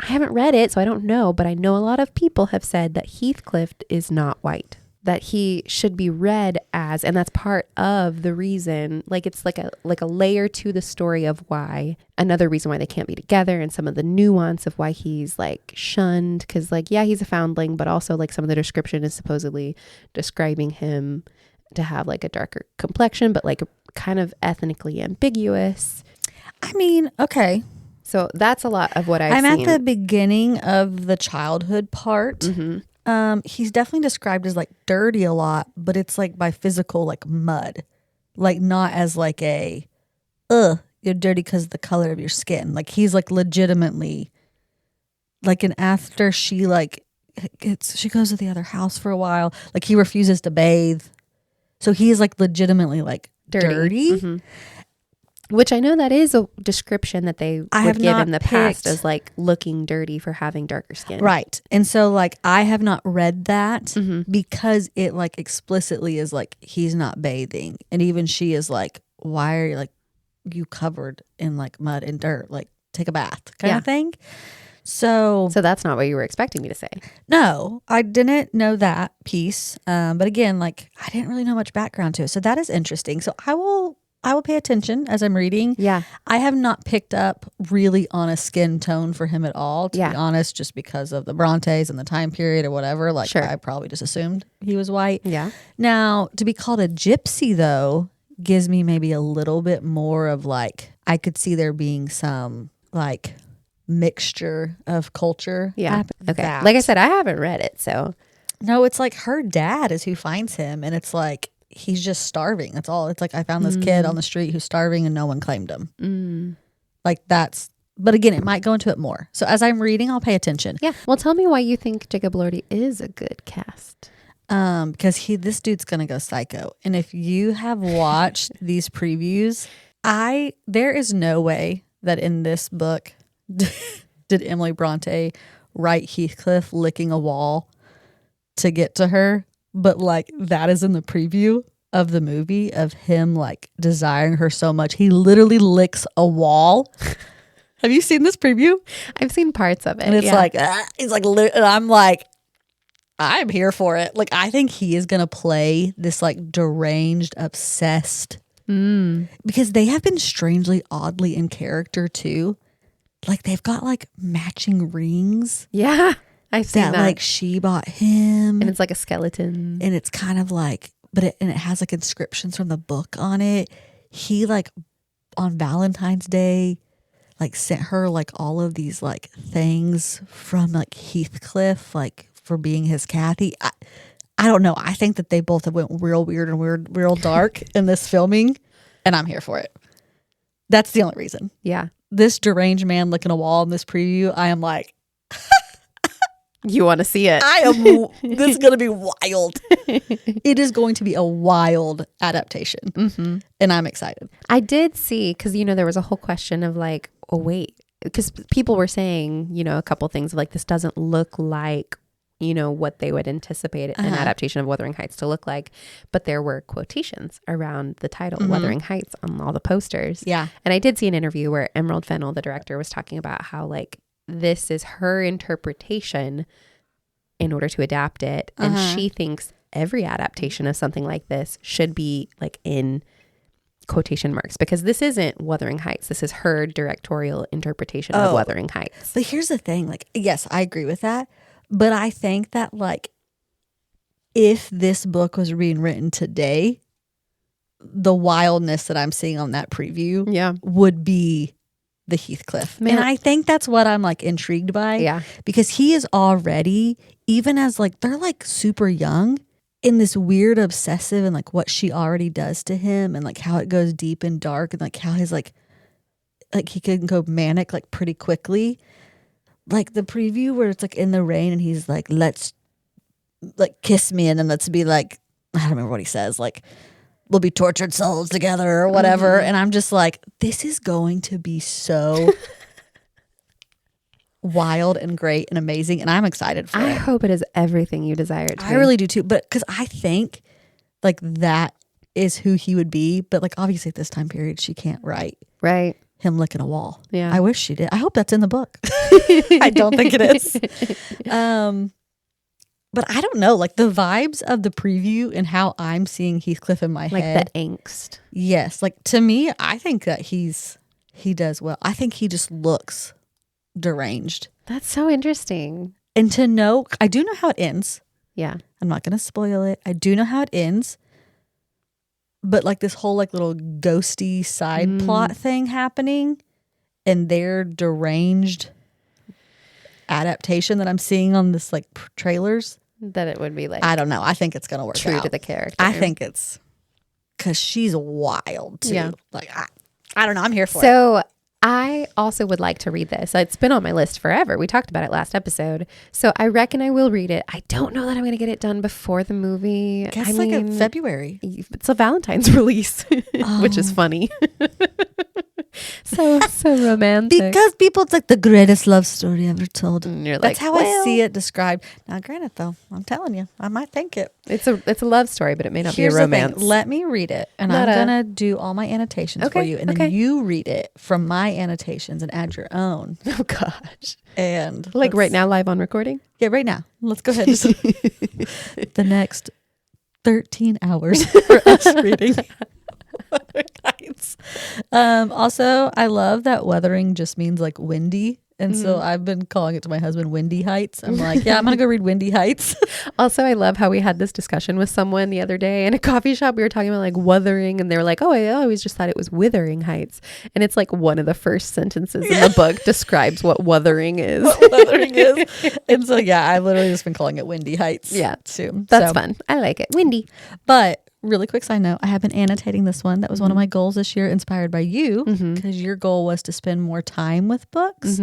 [SPEAKER 2] haven't read it, so I don't know, but I know a lot of people have said that Heathcliff is not white. That he should be read as, and that's part of the reason, like it's like a layer to the story of why, another reason why they can't be together, and some of the nuance of why he's like shunned, because like, yeah, he's a foundling, but also like some of the description is supposedly describing him to have like a darker complexion, but like kind of ethnically ambiguous.
[SPEAKER 1] I mean, okay.
[SPEAKER 2] So that's a lot of what I'm
[SPEAKER 1] at the beginning of the childhood part. He's definitely described as like dirty a lot, but it's like by physical, like mud, like not as like you're dirty because of the color of your skin. Like he's like legitimately like, and after she like she goes to the other house for a while, like he refuses to bathe. So he is like legitimately like dirty.
[SPEAKER 2] Which I know that is a description that they
[SPEAKER 1] I
[SPEAKER 2] would
[SPEAKER 1] have
[SPEAKER 2] give
[SPEAKER 1] not
[SPEAKER 2] in the past
[SPEAKER 1] picked-
[SPEAKER 2] as like looking dirty for having darker skin.
[SPEAKER 1] Right. And so like I have not read that
[SPEAKER 2] Mm-hmm.
[SPEAKER 1] because it like explicitly is like he's not bathing. And even she is like, why are you like you covered in like mud and dirt? Like take a bath kind
[SPEAKER 2] Yeah.
[SPEAKER 1] of thing. So
[SPEAKER 2] that's not what you were expecting me to say.
[SPEAKER 1] no, I didn't know that piece. But again, like I didn't really know much background to it. So that is interesting. So I will pay attention as I'm reading.
[SPEAKER 2] Yeah.
[SPEAKER 1] I have not picked up really on a skin tone for him at all, to be honest, just because of the Brontes and the time period or whatever. Like
[SPEAKER 2] Sure.
[SPEAKER 1] I probably just assumed he was white.
[SPEAKER 2] Yeah.
[SPEAKER 1] Now, to be called a gypsy though, gives me maybe a little bit more of like, I could see there being some like mixture of culture.
[SPEAKER 2] Yeah.
[SPEAKER 1] happen-
[SPEAKER 2] Okay.
[SPEAKER 1] that.
[SPEAKER 2] Like I said, I haven't read it, so
[SPEAKER 1] No, it's like her dad is who finds him, and it's like he's just starving. That's all. It's like I found this kid on the street who's starving and no one claimed him. Like that's, but again, it might go into it more. So as I'm reading, I'll pay attention.
[SPEAKER 2] yeah. Well, tell me why you think Jacob Elordi is a good cast.
[SPEAKER 1] Because this dude's gonna go psycho. And if you have watched these previews, there is no way that in this book did Emily Bronte write Heathcliff licking a wall to get to her. But like that is in the preview of the movie of him like desiring her so much. He literally licks a wall. Have you seen this preview?
[SPEAKER 2] I've seen parts of it.
[SPEAKER 1] And it's like, he's like, and I'm like, I'm here for it. Like, I think he is going to play this like deranged, obsessed, because they have been strangely, oddly in character too. Like they've got like matching rings
[SPEAKER 2] yeah. I've seen that.
[SPEAKER 1] like she bought him.
[SPEAKER 2] And it's like a skeleton.
[SPEAKER 1] And it's kind of like, it has like inscriptions from the book on it. He like on Valentine's Day, like sent her like all of these like things from like Heathcliff, like for being his Caaathy. I don't know. I think that they both have went real weird and real dark in this filming, and I'm here for it. That's the only reason.
[SPEAKER 2] Yeah.
[SPEAKER 1] This deranged man licking a wall in this preview, I am like,
[SPEAKER 2] You want to see it.
[SPEAKER 1] this is going to be wild. It is going to be a wild adaptation. And I'm excited.
[SPEAKER 2] I did see, because, there was a whole question of like, oh, wait, because people were saying, a couple things of like, this doesn't look like, what they would anticipate an adaptation of Wuthering Heights to look like. But there were quotations around the title, Wuthering Heights, on all the posters.
[SPEAKER 1] Yeah.
[SPEAKER 2] And I did see an interview where Emerald Fennell, the director, was talking about how like, this is her interpretation in order to adapt it. And she thinks every adaptation of something like this should be like in quotation marks, because this isn't Wuthering Heights. This is her directorial interpretation of Wuthering Heights.
[SPEAKER 1] But here's the thing. Like, yes, I agree with that. But I think that like, if this book was being written today, the wildness that I'm seeing on that preview would be the Heathcliff.
[SPEAKER 2] Man.
[SPEAKER 1] And I think that's what I'm like intrigued by.
[SPEAKER 2] Yeah.
[SPEAKER 1] Because he is already, even as like, they're like super young, in this weird obsessive and like what she already does to him and like how it goes deep and dark and like how his like he can go manic like pretty quickly. Like the preview where it's like in the rain and he's like, let's like kiss me and then let's be like, I don't remember what he says, like we'll be tortured souls together or whatever. And I'm just like, this is going to be so wild and great and amazing. And I'm excited for it.
[SPEAKER 2] I hope it is everything you desire it to be.
[SPEAKER 1] I really do too. But because I think like that is who he would be. But like obviously at this time period, she can't write
[SPEAKER 2] Right.
[SPEAKER 1] him licking a wall.
[SPEAKER 2] Yeah.
[SPEAKER 1] I wish she did. I hope that's in the book. I don't think it is. But I don't know, like the vibes of the preview and how I'm seeing Heathcliff in my head.
[SPEAKER 2] Like the angst.
[SPEAKER 1] Yes. Like to me, I think that he does well. I think he just looks deranged.
[SPEAKER 2] That's so interesting.
[SPEAKER 1] And to know, I do know how it ends.
[SPEAKER 2] Yeah.
[SPEAKER 1] I'm not going to spoil it. I do know how it ends. But like this whole like little ghosty side plot thing happening and their deranged adaptation that I'm seeing on this like trailers.
[SPEAKER 2] That it would be like,
[SPEAKER 1] I don't know. I think it's going to work
[SPEAKER 2] true
[SPEAKER 1] out.
[SPEAKER 2] to the character.
[SPEAKER 1] I think it's because she's wild too.
[SPEAKER 2] Yeah.
[SPEAKER 1] Like, I don't know. I'm here for it.
[SPEAKER 2] So I also would like to read this. It's been on my list forever. We talked about it last episode. So I reckon I will read it. I don't know that I'm going to get it done before the movie.
[SPEAKER 1] Guess like a February.
[SPEAKER 2] It's a Valentine's release, which is funny. So romantic.
[SPEAKER 1] Because people, it's like the greatest love story ever told.
[SPEAKER 2] And you're
[SPEAKER 1] That's
[SPEAKER 2] like,
[SPEAKER 1] how I see it described. Now, granted, though, I'm telling you, I might think it.
[SPEAKER 2] It's a love story, but it may not
[SPEAKER 1] Here's
[SPEAKER 2] be a romance.
[SPEAKER 1] the thing. Let me read it, and I'm gonna do all my annotations for you, and then you read it from my annotations and add your own.
[SPEAKER 2] Oh gosh!
[SPEAKER 1] And
[SPEAKER 2] like right now, live on recording.
[SPEAKER 1] Yeah, right now. Let's go ahead. The next 13 hours for us reading. Wuthering Heights. Also, I love that weathering just means like windy. And so I've been calling it to my husband Windy Heights. I'm like, yeah, I'm going to go read Windy Heights.
[SPEAKER 2] Also, I love how we had this discussion with someone the other day in a coffee shop. We were talking about like wuthering, and they were like, oh, I always just thought it was Wuthering Heights. And it's like one of the first sentences in the book describes what wuthering is.
[SPEAKER 1] What wuthering is. And so, yeah, I've literally just been calling it Windy Heights.
[SPEAKER 2] Yeah.
[SPEAKER 1] Too.
[SPEAKER 2] That's fun. I like it. Windy.
[SPEAKER 1] But really quick side note, I have been annotating this one. That was one of my goals this year, inspired by you, because your goal was to spend more time with books.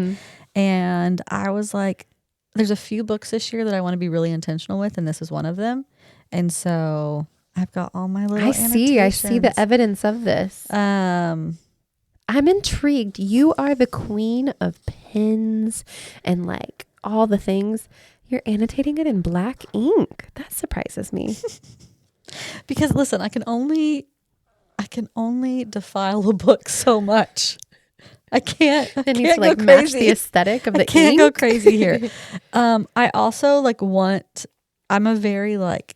[SPEAKER 1] And I was like, there's a few books this year that I want to be really intentional with, and this is one of them. And so I've got all my little annotations.
[SPEAKER 2] I see the evidence of this. I'm intrigued. You are the queen of pens and like all the things. You're annotating it in black ink. That surprises me.
[SPEAKER 1] Because listen, I can only defile a book so much. I can't
[SPEAKER 2] It needs to like
[SPEAKER 1] go
[SPEAKER 2] match
[SPEAKER 1] crazy.
[SPEAKER 2] the aesthetic of the ink.
[SPEAKER 1] I can't go crazy here. I also like I'm a very like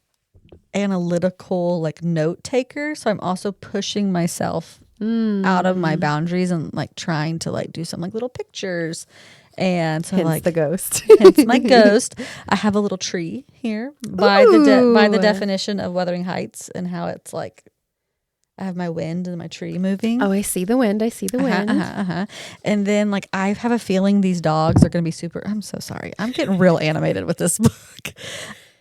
[SPEAKER 1] analytical like note taker. So I'm also pushing myself out of my boundaries and like trying to like do some like little pictures. And so
[SPEAKER 2] Hence the ghost.
[SPEAKER 1] hence my ghost. I have a little tree here by the definition of Wuthering Heights and how it's like I have my wind and my tree moving.
[SPEAKER 2] Oh, I see the wind.
[SPEAKER 1] And then like I have a feeling these dogs are going to be super. I'm so sorry. I'm getting real animated with this book.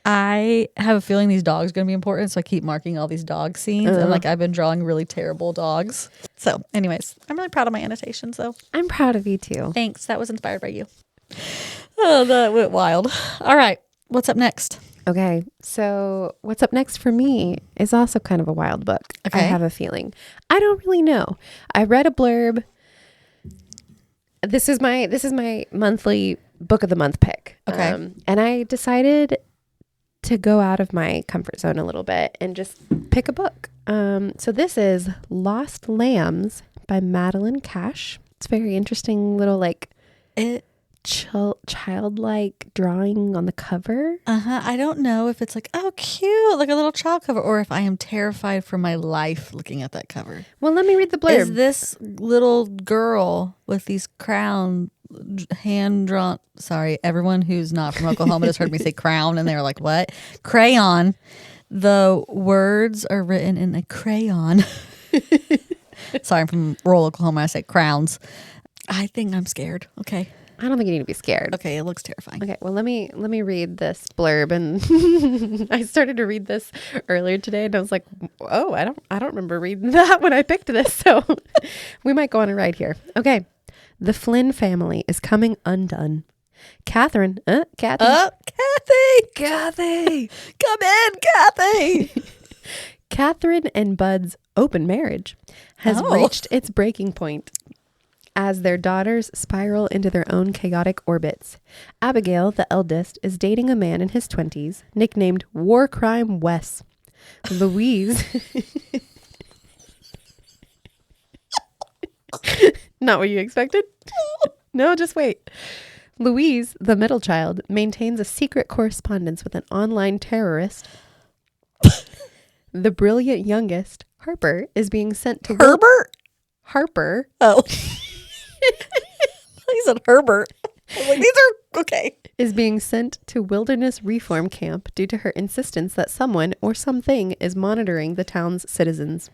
[SPEAKER 1] I have a feeling these dogs are going to be important. So I keep marking all these dog scenes. And like I've been drawing really terrible dogs. So anyways, I'm really proud of my annotations though.
[SPEAKER 2] I'm proud of you too.
[SPEAKER 1] Thanks. That was inspired by you. Oh, that went wild. All right. What's up next?
[SPEAKER 2] Okay, so what's up next for me is also kind of a wild book.
[SPEAKER 1] Okay.
[SPEAKER 2] I have a feeling. I don't really know. I read a blurb. This is my monthly book of the month pick.
[SPEAKER 1] Okay.
[SPEAKER 2] And I decided to go out of my comfort zone a little bit and just pick a book. So this is Lost Lambs by Madeline Cash. It's very interesting little like childlike drawing on the cover.
[SPEAKER 1] I don't know if it's like, oh, cute, like a little child cover, or if I am terrified for my life looking at that cover.
[SPEAKER 2] Well, let me read the blurb.
[SPEAKER 1] Is this little girl with these hand drawn? Sorry, everyone who's not from Oklahoma just heard me say crown, and they were like, "What?" Crayon. The words are written in a crayon. Sorry, I'm from rural Oklahoma. I say crowns. I think I'm scared. Okay.
[SPEAKER 2] I don't think you need to be scared.
[SPEAKER 1] Okay, it looks terrifying.
[SPEAKER 2] Okay, well let me read this blurb, and I started to read this earlier today, and I was like, oh, I don't remember reading that when I picked this, so we might go on a ride here. Okay, the Flynn family is coming undone. Cathy,
[SPEAKER 1] come in, Cathy.
[SPEAKER 2] Catherine and Bud's open marriage has reached its breaking point as their daughters spiral into their own chaotic orbits. Abigail, the eldest, is dating a man in his 20s, nicknamed War Crime Wes. Louise... Not what you expected? No, just wait. Louise, the middle child, maintains a secret correspondence with an online terrorist. The brilliant youngest, Harper, is being sent to...
[SPEAKER 1] Herbert?
[SPEAKER 2] Harper.
[SPEAKER 1] Oh. He said Herbert. I was like, these are okay.
[SPEAKER 2] Is being sent to wilderness reform camp due to her insistence that someone or something is monitoring the town's citizens.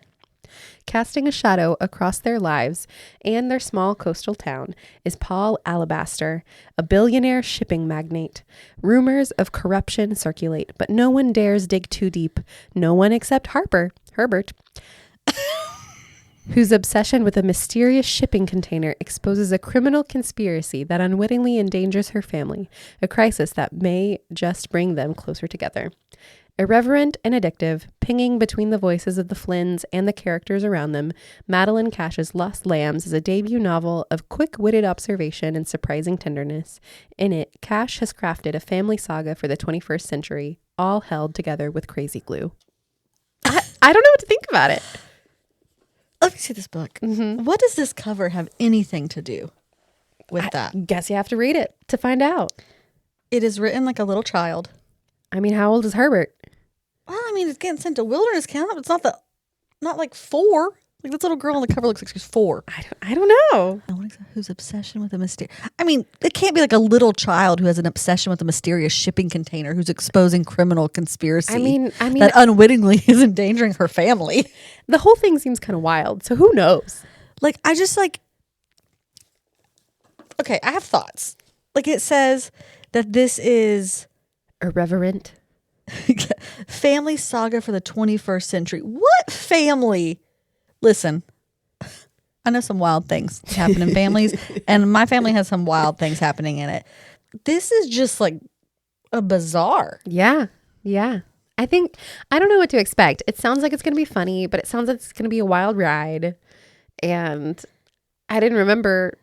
[SPEAKER 2] Casting a shadow across their lives and their small coastal town is Paul Alabaster, a billionaire shipping magnate. Rumors of corruption circulate, but no one dares dig too deep. No one except Herbert, whose obsession with a mysterious shipping container exposes a criminal conspiracy that unwittingly endangers her family, a crisis that may just bring them closer together. Irreverent and addictive, pinging between the voices of the Flynns and the characters around them, Madeline Cash's Lost Lambs is a debut novel of quick-witted observation and surprising tenderness. In it, Cash has crafted a family saga for the 21st century, all held together with crazy glue. I don't know what to think about it.
[SPEAKER 1] Let me see this book. What does this cover have anything to do with that?
[SPEAKER 2] Guess you have to read it to find out.
[SPEAKER 1] It is written like a little child.
[SPEAKER 2] I mean, how old is Herbert?
[SPEAKER 1] Well, I mean, it's getting sent to wilderness camp. It's not like 4. Like this little girl on the cover looks like she's 4.
[SPEAKER 2] I don't know.
[SPEAKER 1] Whose obsession with a mysterious... I mean, it can't be like a little child who has an obsession with a mysterious shipping container who's exposing criminal conspiracy.
[SPEAKER 2] I mean
[SPEAKER 1] that unwittingly is endangering her family.
[SPEAKER 2] The whole thing seems kind of wild. So who knows?
[SPEAKER 1] Like, I just like... Okay, I have thoughts. Like, it says that this is...
[SPEAKER 2] Irreverent.
[SPEAKER 1] Family saga for the 21st century. What family? Listen, I know some wild things happen in families, and my family has some wild things happening in it. This is just like a bazaar.
[SPEAKER 2] Yeah. I don't know what to expect. It sounds like it's going to be funny, but it sounds like it's going to be a wild ride. And I didn't remember.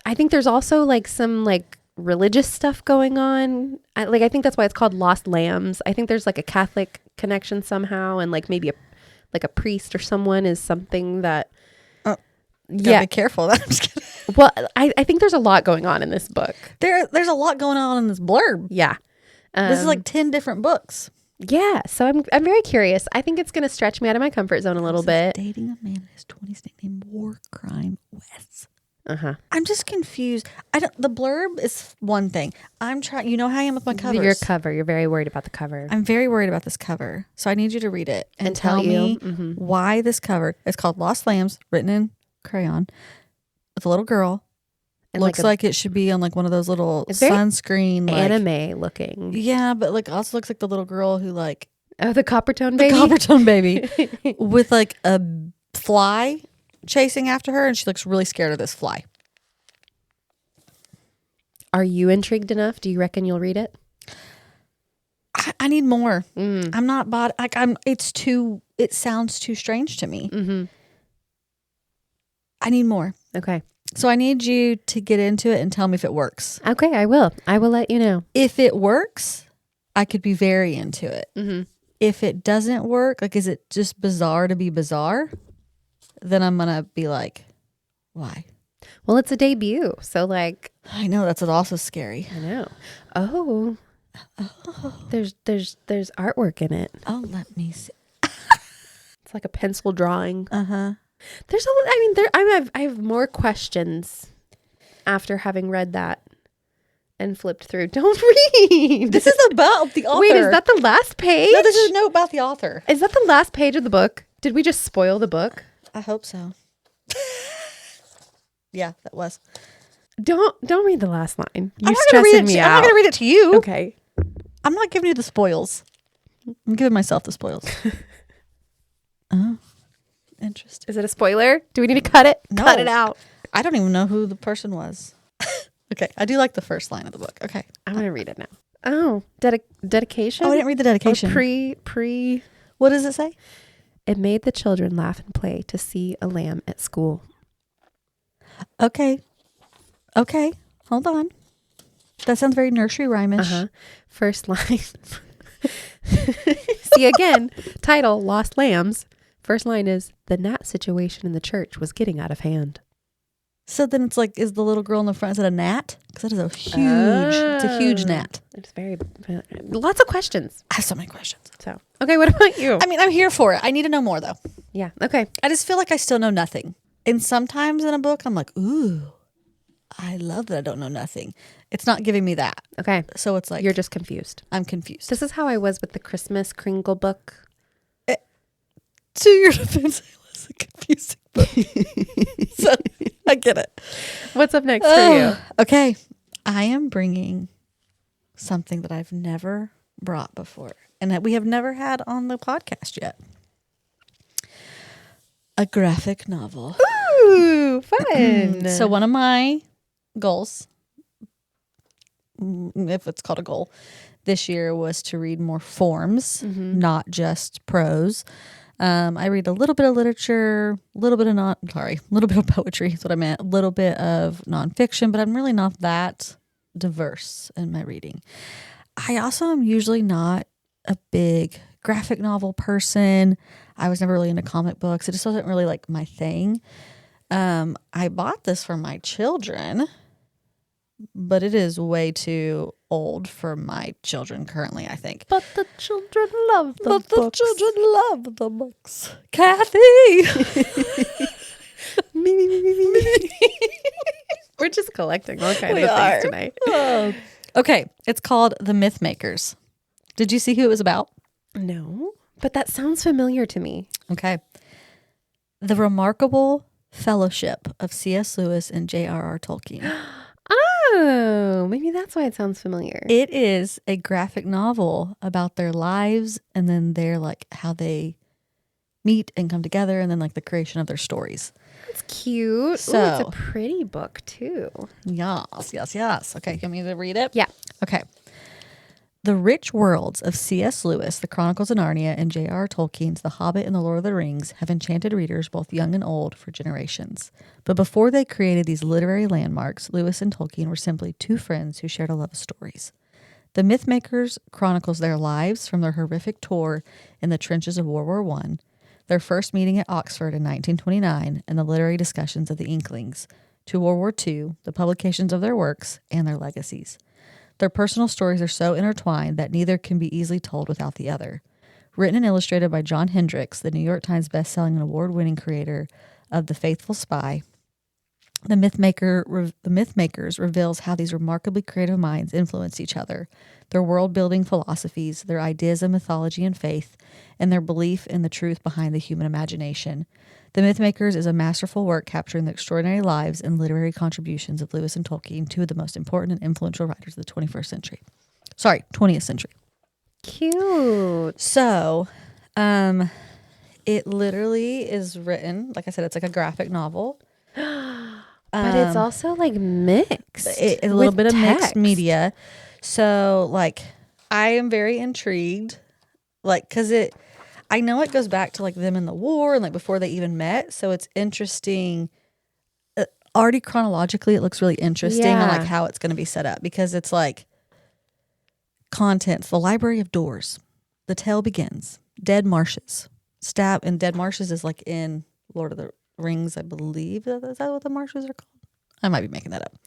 [SPEAKER 2] I think there's also like some like religious stuff going on. I think that's why it's called Lost Lambs. I think there's like a Catholic connection somehow, and like maybe a priest or someone is something that
[SPEAKER 1] be careful. I'm just kidding.
[SPEAKER 2] Well, I think there's a lot going on in this book.
[SPEAKER 1] There's a lot going on in this blurb.
[SPEAKER 2] Yeah.
[SPEAKER 1] This is like 10 different books.
[SPEAKER 2] Yeah, so I'm very curious. I think it's going to stretch me out of my comfort zone a little bit.
[SPEAKER 1] Dating a man in his 20s nicknamed War Crime Wes.
[SPEAKER 2] Uh-huh.
[SPEAKER 1] I'm just confused. The blurb is one thing. I'm trying, you know how I am with my covers.
[SPEAKER 2] Your cover. You're very worried about the cover.
[SPEAKER 1] I'm very worried about this cover. So I need you to read it and tell me why this cover is called Lost Lambs, written in crayon, with a little girl. And looks like it should be on like one of those little sunscreen.
[SPEAKER 2] Anime looking.
[SPEAKER 1] Yeah, but like also looks like the little girl who like.
[SPEAKER 2] Oh, the Coppertone baby?
[SPEAKER 1] The Coppertone baby. With like a fly chasing after her, and she looks really scared of this fly.
[SPEAKER 2] Are you intrigued enough? Do you reckon you'll read it?
[SPEAKER 1] I need more. I'm not bought. Like it sounds too strange to me.
[SPEAKER 2] Mm-hmm.
[SPEAKER 1] I need more.
[SPEAKER 2] Okay.
[SPEAKER 1] So I need you to get into it and tell me if it works.
[SPEAKER 2] Okay, I will. I will let you know.
[SPEAKER 1] If it works, I could be very into it.
[SPEAKER 2] Mm-hmm.
[SPEAKER 1] If it doesn't work, like, is it just bizarre to be bizarre? Then I'm going to be like, why?
[SPEAKER 2] Well, it's a debut. So like.
[SPEAKER 1] I know, that's also scary.
[SPEAKER 2] I know. Oh. There's artwork in it.
[SPEAKER 1] Oh, let me see.
[SPEAKER 2] It's like a pencil drawing. Uh-huh. I have more questions after having read that and flipped through. Don't read.
[SPEAKER 1] This is about the author.
[SPEAKER 2] Wait, is that the last page?
[SPEAKER 1] No, this is a note about the author.
[SPEAKER 2] Is that the last page of the book? Did we just spoil the book?
[SPEAKER 1] I hope so. Yeah, that was.
[SPEAKER 2] Don't read the last line.
[SPEAKER 1] I'm not going to read it to you.
[SPEAKER 2] Okay.
[SPEAKER 1] I'm not giving you the spoils. I'm giving myself the spoils. Oh. Interesting.
[SPEAKER 2] Is it a spoiler? Do we need to cut it?
[SPEAKER 1] No.
[SPEAKER 2] Cut it out.
[SPEAKER 1] I don't even know who the person was. Okay. I do like the first line of the book. Okay.
[SPEAKER 2] I'm going to read it now. Oh, dedication?
[SPEAKER 1] Oh, I didn't read the dedication.
[SPEAKER 2] Pre.
[SPEAKER 1] What does it say?
[SPEAKER 2] It made the children laugh and play to see a lamb at school.
[SPEAKER 1] Okay. Hold on. That sounds very nursery rhymish.
[SPEAKER 2] Uh-huh. First line. See again. Title, Lost Lambs. First line is, the gnat situation in the church was getting out of hand.
[SPEAKER 1] So then it's like, is the little girl in the front, is it a gnat? Because that is it's a huge gnat.
[SPEAKER 2] It's lots of questions.
[SPEAKER 1] I have so many questions.
[SPEAKER 2] So, okay, what about you?
[SPEAKER 1] I mean, I'm here for it. I need to know more though.
[SPEAKER 2] Yeah, okay.
[SPEAKER 1] I just feel like I still know nothing. And sometimes in a book, I'm like, ooh, I love that I don't know nothing. It's not giving me that.
[SPEAKER 2] Okay.
[SPEAKER 1] So it's like.
[SPEAKER 2] You're just confused.
[SPEAKER 1] I'm confused.
[SPEAKER 2] This is how I was with the Christmas Kringle book.
[SPEAKER 1] To your defense, it was a confusing book. So I get it.
[SPEAKER 2] What's up next for you?
[SPEAKER 1] Okay. I am bringing something that I've never brought before and that we have never had on the podcast yet. A graphic novel.
[SPEAKER 2] Ooh, fun.
[SPEAKER 1] So one of my goals, if it's called a goal, this year was to read more forms, not just prose. I read a little bit of literature, a little bit of poetry is what I meant, a little bit of nonfiction, but I'm really not that diverse in my reading. I also am usually not a big graphic novel person. I was never really into comic books. It just wasn't really like my thing. I bought this for my children, but it is way too old for my children currently, I think.
[SPEAKER 2] But the children love the books.
[SPEAKER 1] The children love the books. Caaathy!
[SPEAKER 2] Me. We're just collecting all kinds of things tonight.
[SPEAKER 1] Oh. Okay, it's called The Mythmakers. Did you see who it was about?
[SPEAKER 2] No, but that sounds familiar to me.
[SPEAKER 1] Okay. The Remarkable Fellowship of C.S. Lewis and J.R.R. Tolkien.
[SPEAKER 2] Oh, maybe that's why it sounds familiar.
[SPEAKER 1] It is a graphic novel about their lives and then their like how they meet and come together and then like the creation of their stories.
[SPEAKER 2] That's cute.
[SPEAKER 1] So,
[SPEAKER 2] it's a pretty book too.
[SPEAKER 1] Yes. Okay, you want me to read it?
[SPEAKER 2] Yeah.
[SPEAKER 1] Okay. The rich worlds of C.S. Lewis, The Chronicles of Narnia, and J.R.R. Tolkien's The Hobbit and The Lord of the Rings have enchanted readers both young and old for generations. But before they created these literary landmarks, Lewis and Tolkien were simply two friends who shared a love of stories. The Mythmakers chronicles their lives from their horrific tour in the trenches of World War I, their first meeting at Oxford in 1929, and the literary discussions of the Inklings, to World War II, the publications of their works, and their legacies. Their personal stories are so intertwined that neither can be easily told without the other. Written and illustrated by John Hendrix, the New York Times bestselling and award-winning creator of The Faithful Spy, The Mythmakers reveals how these remarkably creative minds influenced each other, their world-building philosophies, their ideas of mythology and faith, and their belief in the truth behind the human imagination. The Mythmakers is a masterful work capturing the extraordinary lives and literary contributions of Lewis and Tolkien, two of the most important and influential writers of the 20th century.
[SPEAKER 2] Cute.
[SPEAKER 1] So, it literally is written, like I said, it's like a graphic novel.
[SPEAKER 2] But it's also like mixed.
[SPEAKER 1] A little bit of mixed media. So, like, I am very intrigued, like, because I know it goes back to like them in the war and like before they even met. So it's interesting. Already chronologically, it looks really interesting on like how it's going to be set up because it's like contents, the Library of Doors, the tale begins, Dead Marshes, and Dead Marshes is like in Lord of the Rings, I believe. Is that what the marshes are called? I might be making that up.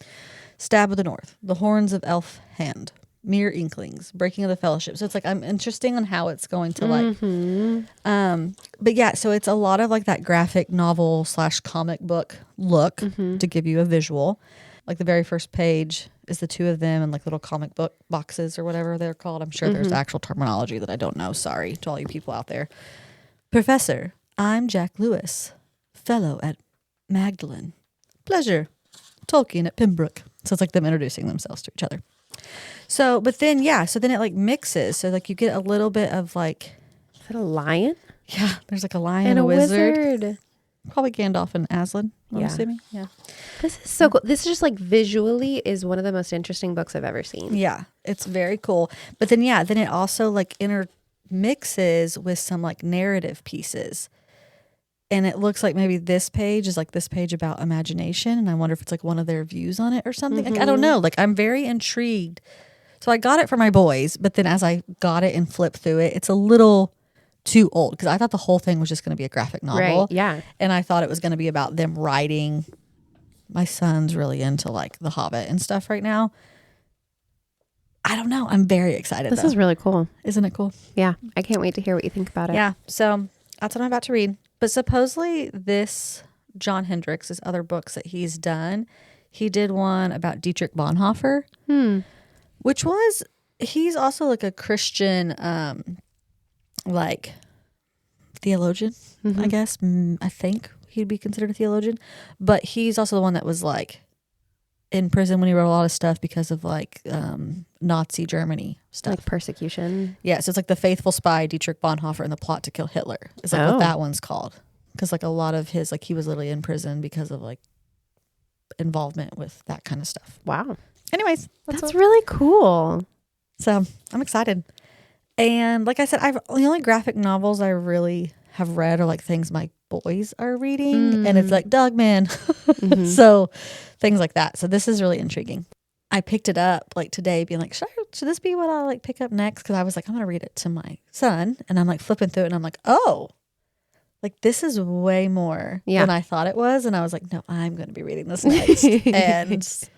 [SPEAKER 1] Stab of the North, the Horns of Elf Hand, Mere Inklings, Breaking of the Fellowship. So it's like I'm interesting on how it's going to like but yeah, so it's a lot of like that graphic novel / comic book look to give you a visual. Like the very first page is the two of them in like little comic book boxes or whatever they're called. I'm sure there's actual terminology that I don't know. Sorry to all you people out there. Professor, I'm Jack Lewis, fellow at Magdalen. Pleasure, Tolkien at Pembroke. So it's like them introducing themselves to each other. So, but then, so then it like mixes. So like you get a little bit of like.
[SPEAKER 2] Is that a lion?
[SPEAKER 1] Yeah, there's like a lion
[SPEAKER 2] and
[SPEAKER 1] a
[SPEAKER 2] a
[SPEAKER 1] wizard. Probably Gandalf and Aslan, I'm assuming. Yeah.
[SPEAKER 2] This is so cool. This is just like visually is one of the most interesting books I've ever seen.
[SPEAKER 1] Yeah, it's very cool. But then, then it also like intermixes with some like narrative pieces. And it looks like maybe this page is like this page about imagination. And I wonder if it's like one of their views on it or something. Like, I don't know. Like, I'm very intrigued. So I got it for my boys. But then as I got it and flipped through it, it's a little too old. Because I thought the whole thing was just going to be a graphic novel.
[SPEAKER 2] Right, yeah.
[SPEAKER 1] And I thought it was going to be about them writing. My son's really into like The Hobbit and stuff right now. I don't know. I'm very excited.
[SPEAKER 2] This is really cool.
[SPEAKER 1] Isn't it cool?
[SPEAKER 2] Yeah. I can't wait to hear what you think about it.
[SPEAKER 1] Yeah. So that's what I'm about to read. But supposedly this John Hendrix, his other books that he's done, he did one about Dietrich Bonhoeffer, which was, he's also like a Christian, like theologian, I guess. I think he'd be considered a theologian. But he's also the one that was like in prison when he wrote a lot of stuff because of like Nazi Germany stuff.
[SPEAKER 2] Like persecution.
[SPEAKER 1] Yeah, so it's like The Faithful Spy, Dietrich Bonhoeffer, and The Plot to Kill Hitler. It's like what that one's called. Because like a lot of his, like he was literally in prison because of like involvement with that kind of stuff.
[SPEAKER 2] Wow.
[SPEAKER 1] Anyways.
[SPEAKER 2] That's really cool.
[SPEAKER 1] So I'm excited. And like I said, the only graphic novels I really have read are like things my boys are reading. And it's like Dogman. So things like that. So this is really intriguing. I picked it up like today being like, should this be what I like pick up next? Because I was like, I'm going to read it to my son. And I'm like flipping through it and I'm like, oh, like this is way more than I thought it was. And I was like, no, I'm going to be reading this next. And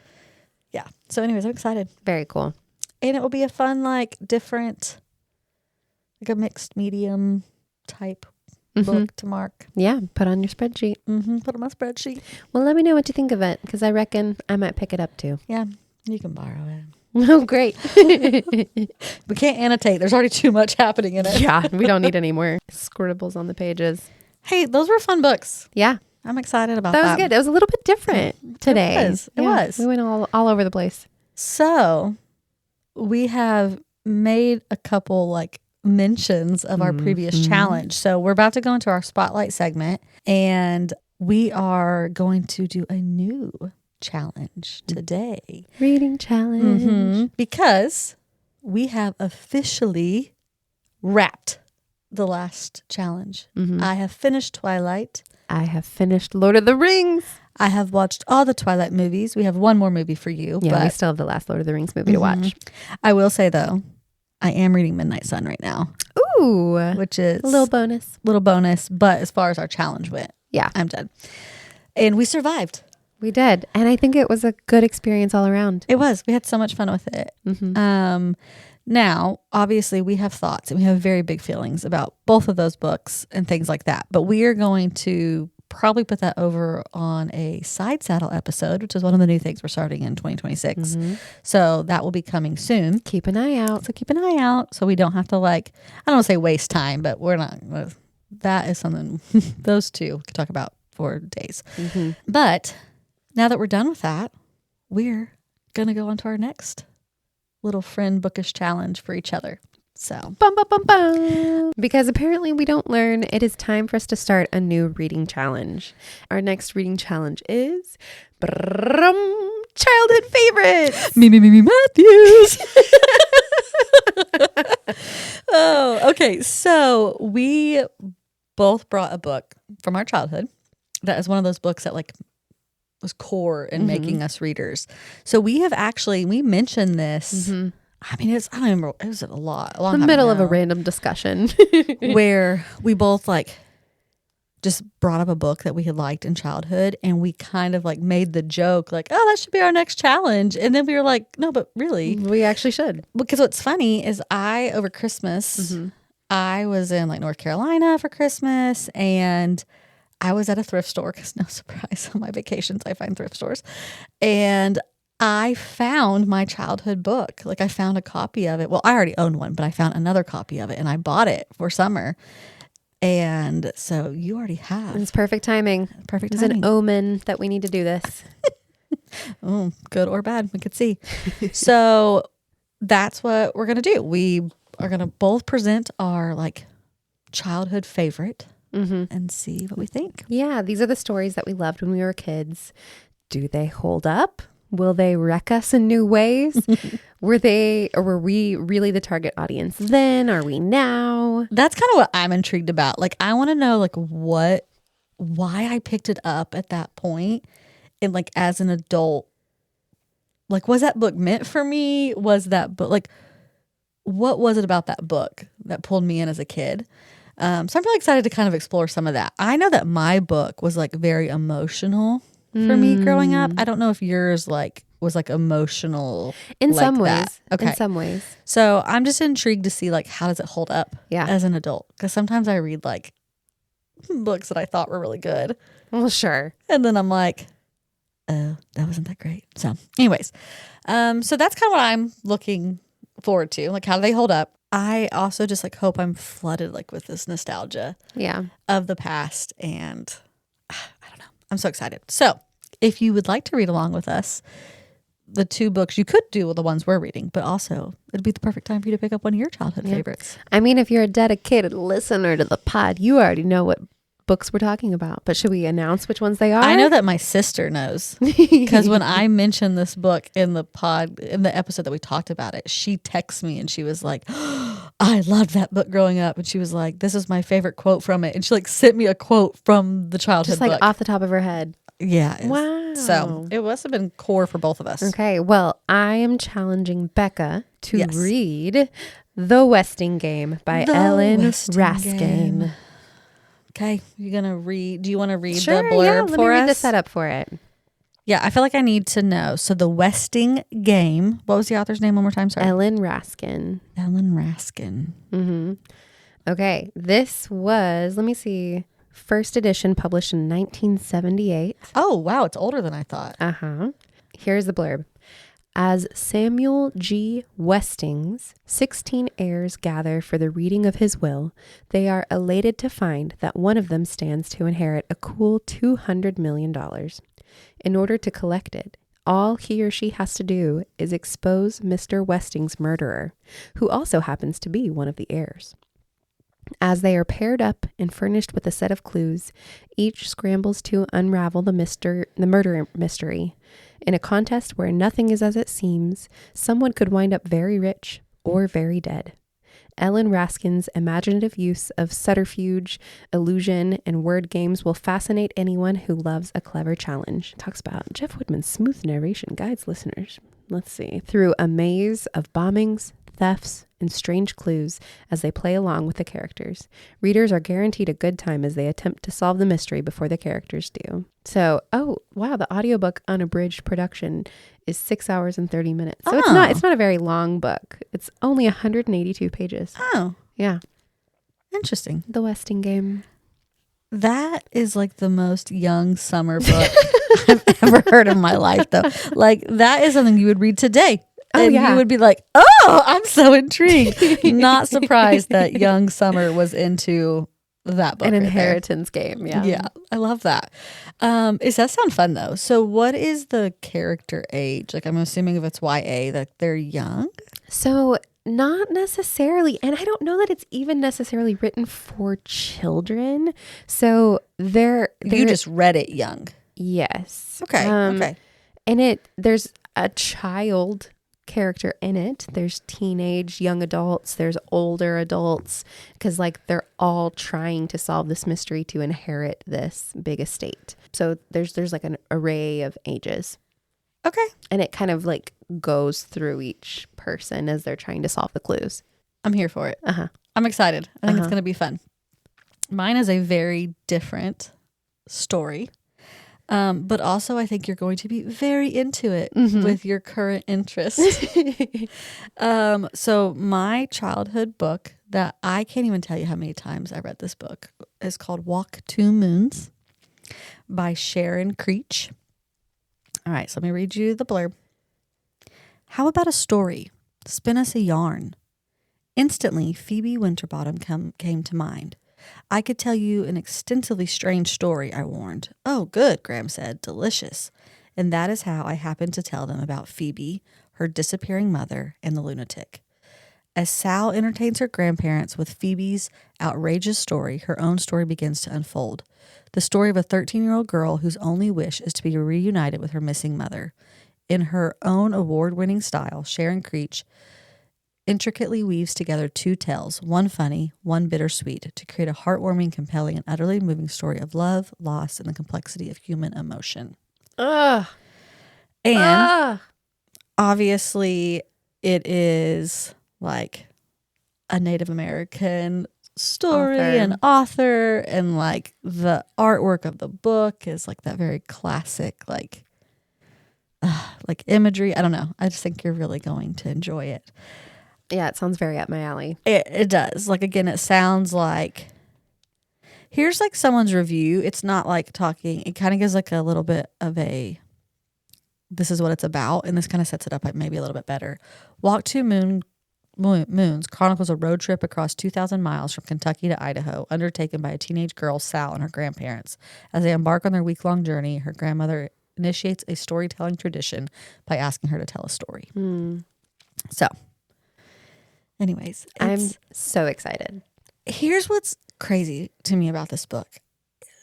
[SPEAKER 1] yeah. So anyways, I'm excited.
[SPEAKER 2] Very cool.
[SPEAKER 1] And it will be a fun, like different, like a mixed medium type book to mark.
[SPEAKER 2] Yeah. Put on your spreadsheet.
[SPEAKER 1] Put on my spreadsheet.
[SPEAKER 2] Well, let me know what you think of it. Because I reckon I might pick it up too.
[SPEAKER 1] Yeah. You can borrow it.
[SPEAKER 2] Oh, great.
[SPEAKER 1] We can't annotate. There's already too much happening in it.
[SPEAKER 2] Yeah. We don't need any more scribbles on the pages.
[SPEAKER 1] Hey, those were fun books.
[SPEAKER 2] Yeah.
[SPEAKER 1] I'm excited about that.
[SPEAKER 2] That was good. It was a little bit different today.
[SPEAKER 1] It was.
[SPEAKER 2] We went all over the place.
[SPEAKER 1] So we have made a couple like mentions of our previous challenge. So we're about to go into our spotlight segment and we are going to do a new challenge today.
[SPEAKER 2] Reading challenge.
[SPEAKER 1] Because we have officially wrapped the last challenge. I have finished Twilight.
[SPEAKER 2] I have finished Lord of the Rings.
[SPEAKER 1] I have watched all the Twilight movies. We have one more movie for you.
[SPEAKER 2] Yeah,
[SPEAKER 1] but
[SPEAKER 2] we still have the last Lord of the Rings movie to watch.
[SPEAKER 1] I will say though, I am reading Midnight Sun right now.
[SPEAKER 2] Ooh.
[SPEAKER 1] Which is
[SPEAKER 2] a little bonus.
[SPEAKER 1] But as far as our challenge went,
[SPEAKER 2] yeah,
[SPEAKER 1] I'm done. And we survived.
[SPEAKER 2] We did. And I think it was a good experience all around.
[SPEAKER 1] It was. We had so much fun with it. Now, obviously, we have thoughts and we have very big feelings about both of those books and things like that. But we are going to probably put that over on a side saddle episode, which is one of the new things we're starting in 2026. So that will be coming soon.
[SPEAKER 2] Keep an eye out.
[SPEAKER 1] So keep an eye out so we don't have to I don't want to say waste time, but we're not. That is something those two could talk about for days. But now that we're done with that, we're going to go on to our next little friend bookish challenge for each other. So
[SPEAKER 2] bum, bum, bum, bum. Because apparently we don't learn, it is time for us to start a new reading challenge. Our next reading challenge is childhood favorites.
[SPEAKER 1] Me Matthews. Oh, okay. So we both brought a book from our childhood that is one of those books that was core in making us readers. So we mentioned this. I mean, I don't remember. It was a long
[SPEAKER 2] the middle of a random discussion
[SPEAKER 1] where we both just brought up a book that we had liked in childhood, and we kind of made the joke oh, that should be our next challenge. And then we were like, no, but really,
[SPEAKER 2] we actually should.
[SPEAKER 1] Because what's funny is over Christmas, I was in North Carolina for Christmas, and I was at a thrift store because no surprise, on my vacations I find thrift stores, and I found my childhood book. I found a copy of it. Well, I already owned one, but I found another copy of it and I bought it for summer. And so you already have.
[SPEAKER 2] It's perfect timing.
[SPEAKER 1] It's an
[SPEAKER 2] omen that we need to do this.
[SPEAKER 1] Oh, good or bad, we could see. So that's what we're going to do. We are going to both present our childhood favorite and see what we think.
[SPEAKER 2] Yeah, these are the stories that we loved when we were kids. Do they hold up? Will they wreck us in new ways? Were we really the target audience then? Are we now?
[SPEAKER 1] That's kind of what I'm intrigued about. I want to know why I picked it up at that point and as an adult. Was that book meant for me? Was that book what was it about that book that pulled me in as a kid? So I'm really excited to kind of explore some of that. I know that my book was very emotional for me growing up. I don't know if yours was emotional
[SPEAKER 2] in some ways.
[SPEAKER 1] That. Okay.
[SPEAKER 2] In some ways.
[SPEAKER 1] So I'm just intrigued to see how does it hold up as an adult? Because sometimes I read books that I thought were really good.
[SPEAKER 2] Well, sure.
[SPEAKER 1] And then I'm like, oh, that wasn't that great. So anyways, so that's kind of what I'm looking forward to. How do they hold up? I also just hope I'm flooded with this nostalgia of the past, and I don't know. I'm so excited. So if you would like to read along with us, the two books you could do the ones we're reading, but also it'd be the perfect time for you to pick up one of your childhood favorites.
[SPEAKER 2] I mean, if you're a dedicated listener to the pod, you already know what books we're talking about. But should we announce which ones they are?
[SPEAKER 1] I know that my sister knows because when I mentioned this book in the episode that we talked about it, she texted me and she was like, oh, I loved that book growing up. And she was like, this is my favorite quote from it. And she like sent me a quote from the childhood
[SPEAKER 2] just like
[SPEAKER 1] book.
[SPEAKER 2] off the top of her head.
[SPEAKER 1] Yeah.
[SPEAKER 2] Wow.
[SPEAKER 1] So it must have been core for both of us.
[SPEAKER 2] Okay. Well, I am challenging Beccah to read The Westing Game by Ellen Raskin.
[SPEAKER 1] Okay. You're going to read. Do you want to read
[SPEAKER 2] sure,
[SPEAKER 1] the blurb
[SPEAKER 2] let
[SPEAKER 1] for
[SPEAKER 2] me
[SPEAKER 1] us?
[SPEAKER 2] read the setup for it.
[SPEAKER 1] Yeah. I feel like I need to know. So The Westing Game. What was the author's name one more time? Sorry.
[SPEAKER 2] Ellen Raskin.
[SPEAKER 1] Ellen Raskin.
[SPEAKER 2] Mm-hmm. Okay. This was, let me see, first edition published in 1978.
[SPEAKER 1] Oh, wow. It's older than I thought.
[SPEAKER 2] Uh-huh. Here's the blurb. As Samuel G. Westing's 16 heirs gather for the reading of his will, they are elated to find that one of them stands to inherit a cool $200 million. In order to collect it, all he or she has to do is expose Mr. Westing's murderer, who also happens to be one of the heirs. As they are paired up and furnished with a set of clues, each scrambles to unravel the murder mystery. In a contest where nothing is as it seems, someone could wind up very rich or very dead. Ellen Raskin's imaginative use of subterfuge, illusion, and word games will fascinate anyone who loves a clever challenge. Talks about Jeff Woodman's smooth narration guides listeners. Let's see. Through a maze of bombings, thefts, and strange clues as they play along with the characters. Readers are guaranteed a good time as they attempt to solve the mystery before the characters do. So, oh, wow, the audiobook unabridged production is 6 hours and 30 minutes. So it's not a very long book. It's only 182 pages.
[SPEAKER 1] Oh.
[SPEAKER 2] Yeah.
[SPEAKER 1] Interesting.
[SPEAKER 2] The Westing Game.
[SPEAKER 1] That is like the most young summer book I've ever heard in my life, though. Like, that is something you would read today. And you would be like, oh, I'm so intrigued. Not surprised that young Summer was into that book.
[SPEAKER 2] An inheritance game. Yeah.
[SPEAKER 1] Yeah. I love that. Does that sound fun though? So what is the character age? Like, I'm assuming if it's YA that they're young.
[SPEAKER 2] So not necessarily. And I don't know that it's even necessarily written for children. So they're
[SPEAKER 1] you just read it young.
[SPEAKER 2] Yes.
[SPEAKER 1] Okay. Okay.
[SPEAKER 2] And there's a child character in it. There's teenage young adults, there's older adults, because like they're all trying to solve this mystery to inherit this big estate. So there's like an array of ages.
[SPEAKER 1] Okay.
[SPEAKER 2] And it kind of like goes through each person as they're trying to solve the clues.
[SPEAKER 1] I'm here for it.
[SPEAKER 2] Uh-huh.
[SPEAKER 1] I'm excited. I think it's going to be fun. Mine is a very different story. But also I think you're going to be very into it with your current interest. So my childhood book that I can't even tell you how many times I read this book is called Walk 2 Moons by Sharon Creech. All right, so let me read you the blurb. How about a story? Spin us a yarn. Instantly, Phoebe Winterbottom came to mind. I could tell you an extensively strange story, I warned. Oh, good, Graham said. Delicious. And that is how I happened to tell them about Phoebe, her disappearing mother, and the lunatic. As Sal entertains her grandparents with Phoebe's outrageous story, her own story begins to unfold. The story of a 13-year-old girl whose only wish is to be reunited with her missing mother. In her own award-winning style, Sharon Creech intricately weaves together two tales, one funny, one bittersweet, to create a heartwarming, compelling, and utterly moving story of love, loss, and the complexity of human emotion. And obviously it is like a Native American story and author, and like the artwork of the book is like that very classic like imagery. I don't know. I just think you're really going to enjoy it.
[SPEAKER 2] Yeah, it sounds very up my alley.
[SPEAKER 1] It does. Like, again, it sounds like, here's like someone's review. It's not like talking. It kind of gives like a little bit of a, this is what it's about. And this kind of sets it up like maybe a little bit better. Walk 2 Moons chronicles a road trip across 2,000 miles from Kentucky to Idaho, undertaken by a teenage girl, Sal, and her grandparents. As they embark on their week-long journey, her grandmother initiates a storytelling tradition by asking her to tell a story. So, anyways,
[SPEAKER 2] I'm so excited.
[SPEAKER 1] Here's what's crazy to me about this book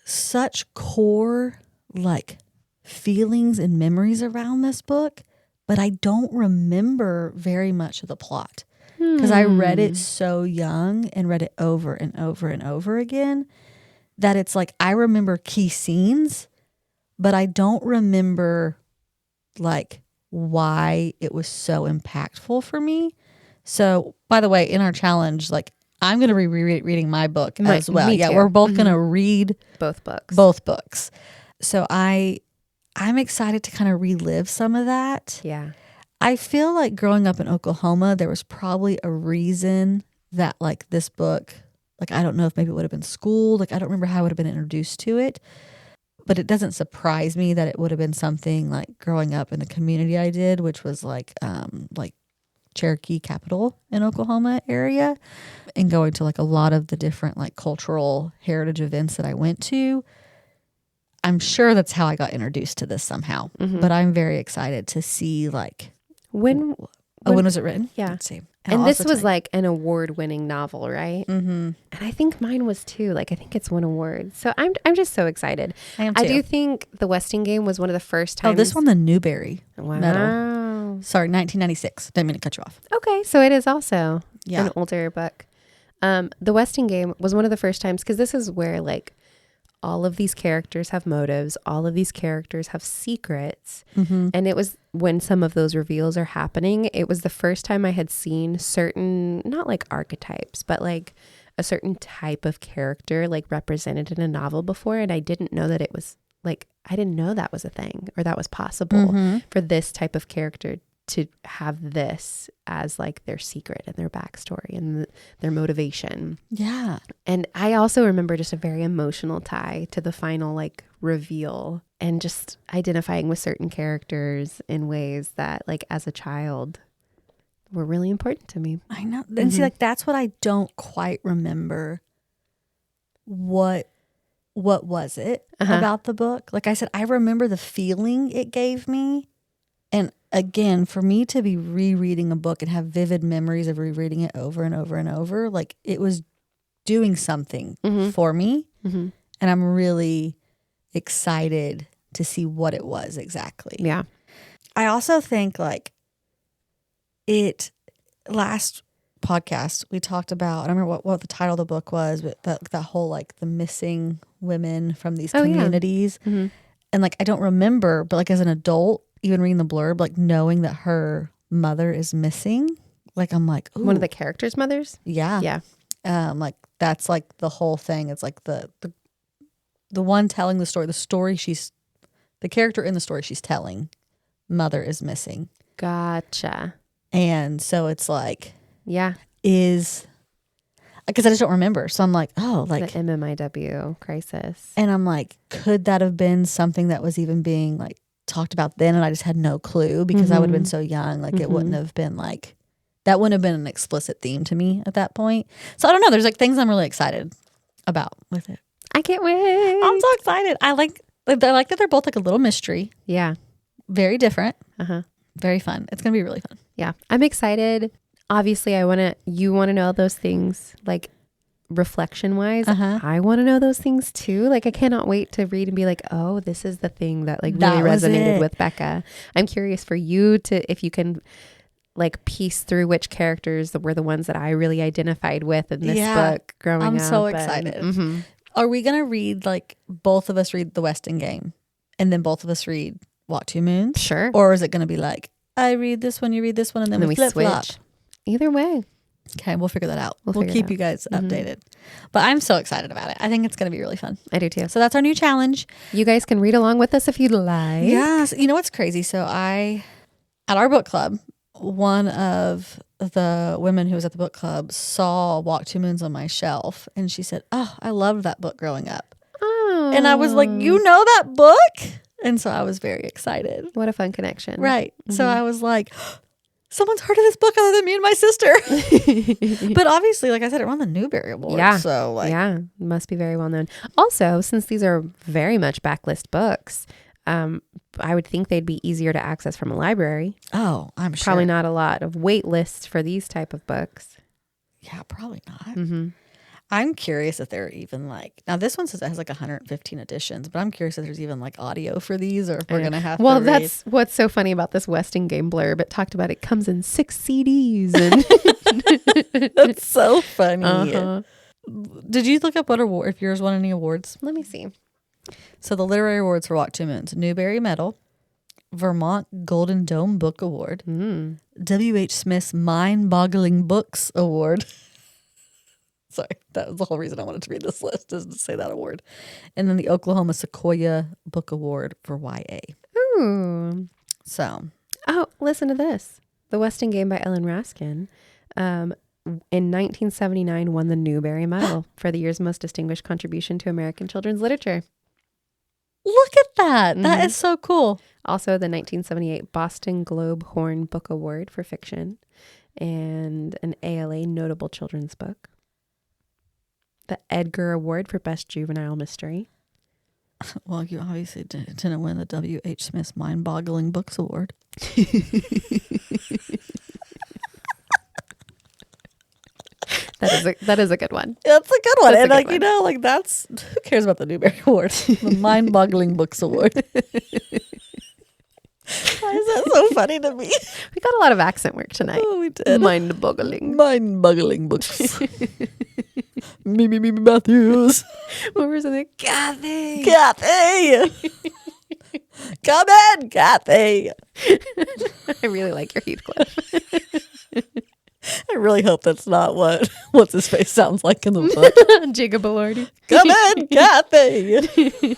[SPEAKER 1] such core like feelings and memories around this book, but I don't remember very much of the plot because I read it so young and read it over and over and over again that it's like I remember key scenes, but I don't remember like why it was so impactful for me. So, by the way, in our challenge, like I'm going to be rereading my book as well. Yeah,
[SPEAKER 2] too.
[SPEAKER 1] we're both going to read
[SPEAKER 2] both books.
[SPEAKER 1] So I'm excited to kind of relive some of that.
[SPEAKER 2] Yeah.
[SPEAKER 1] I feel like growing up in Oklahoma, there was probably a reason that like this book, like I don't know if maybe it would have been schooled. Like I don't remember how I would have been introduced to it. But it doesn't surprise me that it would have been something like growing up in the community I did, which was like Cherokee capital in Oklahoma area, and going to like a lot of the different like cultural heritage events that I went to. I'm sure that's how I got introduced to this somehow, but I'm very excited to see like when was it written?
[SPEAKER 2] Yeah.
[SPEAKER 1] Let's see.
[SPEAKER 2] And this was like an award-winning novel, right?
[SPEAKER 1] Mm-hmm.
[SPEAKER 2] And I think mine was too. Like I think it's won awards. So I'm just so excited.
[SPEAKER 1] I am too.
[SPEAKER 2] I do think the Westing game was one of the first times.
[SPEAKER 1] Oh, this one, the Newbery medal.
[SPEAKER 2] Wow.
[SPEAKER 1] Sorry, 1996. Didn't mean to cut you off.
[SPEAKER 2] Okay, so it is also
[SPEAKER 1] Yeah.
[SPEAKER 2] an older book. The Westing game was one of the first times because this is where like all of these characters have motives. All of these characters have secrets.
[SPEAKER 1] Mm-hmm.
[SPEAKER 2] And it was when some of those reveals are happening, it was the first time I had seen certain, not like archetypes, but like a certain type of character like represented in a novel before. And I didn't know that it was like, I didn't know that was a thing or that was possible for this type of character to have this as like their secret and their backstory and their motivation.
[SPEAKER 1] Yeah.
[SPEAKER 2] And I also remember just a very emotional tie to the final like reveal and just identifying with certain characters in ways that like as a child were really important to me.
[SPEAKER 1] I know. And see, like that's what I don't quite remember. What was it about the book? Like I said, I remember the feeling it gave me. And again, for me to be rereading a book and have vivid memories of rereading it over and over and over, like it was doing something for me. Mm-hmm. And I'm really excited to see what it was exactly.
[SPEAKER 2] Yeah.
[SPEAKER 1] I also think like last podcast we talked about, I don't remember what the title of the book was, but that whole like the missing women from these communities. Yeah. Mm-hmm. And like I don't remember, but like as an adult, even reading the blurb, like knowing that her mother is missing, like I'm like, ooh. One
[SPEAKER 2] of the characters' mothers?
[SPEAKER 1] Yeah.
[SPEAKER 2] Yeah.
[SPEAKER 1] Like that's like the whole thing. It's like the one telling the story, the character in the story she's telling, mother is missing.
[SPEAKER 2] Gotcha.
[SPEAKER 1] And so it's like,
[SPEAKER 2] yeah,
[SPEAKER 1] because I just don't remember. So I'm like, oh, like
[SPEAKER 2] the MMIW crisis.
[SPEAKER 1] And I'm like, could that have been something that was even being like talked about then? And I just had no clue because I would have been so young. Like it wouldn't have been like, that wouldn't have been an explicit theme to me at that point. So I don't know. There's like things I'm really excited about with it.
[SPEAKER 2] I can't wait.
[SPEAKER 1] I'm so excited. I like that they're both like a little mystery.
[SPEAKER 2] Yeah.
[SPEAKER 1] Very different. Very fun. It's going to be really fun.
[SPEAKER 2] Yeah. I'm excited. Obviously, you want to know those things like reflection wise. I want to know those things too. Like I cannot wait to read and be like, oh, this is the thing that like really resonated with Beccah. I'm curious for you if you can like piece through which characters were the ones that I really identified with in this book growing up.
[SPEAKER 1] I'm so excited. Are we going to read like both of us read The Westing Game and then both of us read Walk Two Moons?
[SPEAKER 2] Sure.
[SPEAKER 1] Or is it going to be like, I read this one, you read this one, and then we flip-flop?
[SPEAKER 2] Either way.
[SPEAKER 1] Okay, we'll figure that out. We'll keep you guys updated. But I'm so excited about it. I think it's going to be really fun.
[SPEAKER 2] I do too.
[SPEAKER 1] So that's our new challenge.
[SPEAKER 2] You guys can read along with us if you'd like.
[SPEAKER 1] Yeah. So you know what's crazy? So at our book club, one of the women who was at the book club saw Walk Two Moons on my shelf. And she said, oh, I loved that book growing up. Oh. And I was like, you know that book? And so I was very excited.
[SPEAKER 2] What a fun connection.
[SPEAKER 1] Right. So I was like, someone's heard of this book other than me and my sister. But obviously, like I said, it won the Newbery Award.
[SPEAKER 2] Yeah.
[SPEAKER 1] So
[SPEAKER 2] yeah, must be very well known. Also, since these are very much backlist books, I would think they'd be easier to access from a library.
[SPEAKER 1] Oh, I'm sure.
[SPEAKER 2] Probably not a lot of wait lists for these type of books.
[SPEAKER 1] Yeah, probably not. I'm curious if they're even like, now this one says it has like 115 editions, but I'm curious if there's even like audio for these or if we're going to have to read.
[SPEAKER 2] That's what's so funny about this Westing game blurb. It talked about it comes in 6 CDs. And
[SPEAKER 1] that's so funny. Did you look up what award, if yours won any awards?
[SPEAKER 2] Let me see.
[SPEAKER 1] So the literary awards for Walk Two Moons: Newbery Medal, Vermont Golden Dome Book Award, W.H. Smith's Mind-Boggling Books Award. Sorry, that was the whole reason I wanted to read this list, is to say that award. And then the Oklahoma Sequoia Book Award for YA.
[SPEAKER 2] Ooh.
[SPEAKER 1] So.
[SPEAKER 2] Oh, listen to this. The Westing Game by Ellen Raskin in 1979 won the Newbery Medal for the year's most distinguished contribution to American children's literature.
[SPEAKER 1] Look at that. That is so cool.
[SPEAKER 2] Also, the 1978 Boston Globe Horn Book Award for fiction and an ALA Notable Children's Book. The Edgar Award for Best Juvenile Mystery.
[SPEAKER 1] Well, you obviously didn't win the W.H. Smith's Mind-Boggling Books Award.
[SPEAKER 2] That is a good one.
[SPEAKER 1] That's a good one. And like, you know, like that's, who cares about the Newbery Award? The Mind-Boggling Books Award. Why is that so funny to me?
[SPEAKER 2] We got a lot of accent work tonight.
[SPEAKER 1] Oh, we did.
[SPEAKER 2] Mind-boggling.
[SPEAKER 1] Mind-boggling books. me, Matthews.
[SPEAKER 2] What was it? Cathy.
[SPEAKER 1] Cathy. Come in, Cathy.
[SPEAKER 2] I really like your Heathcliff.
[SPEAKER 1] I really hope that's not what's his face sounds like in the book.
[SPEAKER 2] Gigabalordy.
[SPEAKER 1] Come in, Cathy.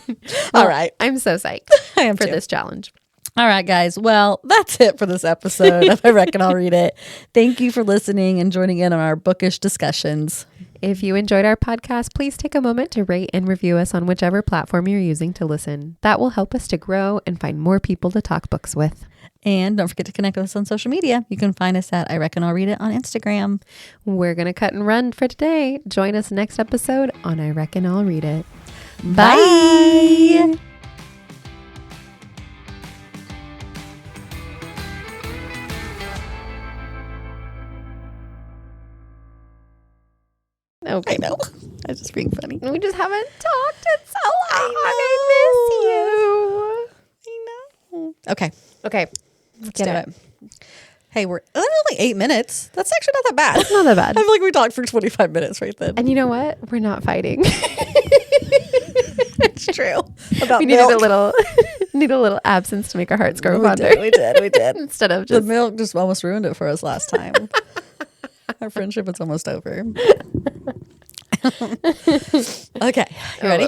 [SPEAKER 1] All right.
[SPEAKER 2] I'm so psyched for this challenge.
[SPEAKER 1] All right, guys. Well, that's it for this episode of I Reckon I'll Read It. Thank you for listening and joining in on our bookish discussions.
[SPEAKER 2] If you enjoyed our podcast, please take a moment to rate and review us on whichever platform you're using to listen. That will help us to grow and find more people to talk books with.
[SPEAKER 1] And don't forget to connect with us on social media. You can find us at I Reckon I'll Read It on Instagram.
[SPEAKER 2] We're going to cut and run for today. Join us next episode on I Reckon I'll Read It.
[SPEAKER 1] Bye.
[SPEAKER 2] Okay.
[SPEAKER 1] I know. I was just being funny.
[SPEAKER 2] We just haven't talked in so long. I miss you.
[SPEAKER 1] I know. Okay.
[SPEAKER 2] Let's
[SPEAKER 1] do it. Hey, we're only 8 minutes. That's actually not that bad.
[SPEAKER 2] That's not that bad.
[SPEAKER 1] I feel like we talked for 25 minutes right then.
[SPEAKER 2] And you know what? We're not fighting.
[SPEAKER 1] It's true.
[SPEAKER 2] We needed a little absence to make our hearts grow fonder.
[SPEAKER 1] We did.
[SPEAKER 2] Instead of just
[SPEAKER 1] the milk just almost ruined it for us last time. Our friendship is almost over. Okay, you ready?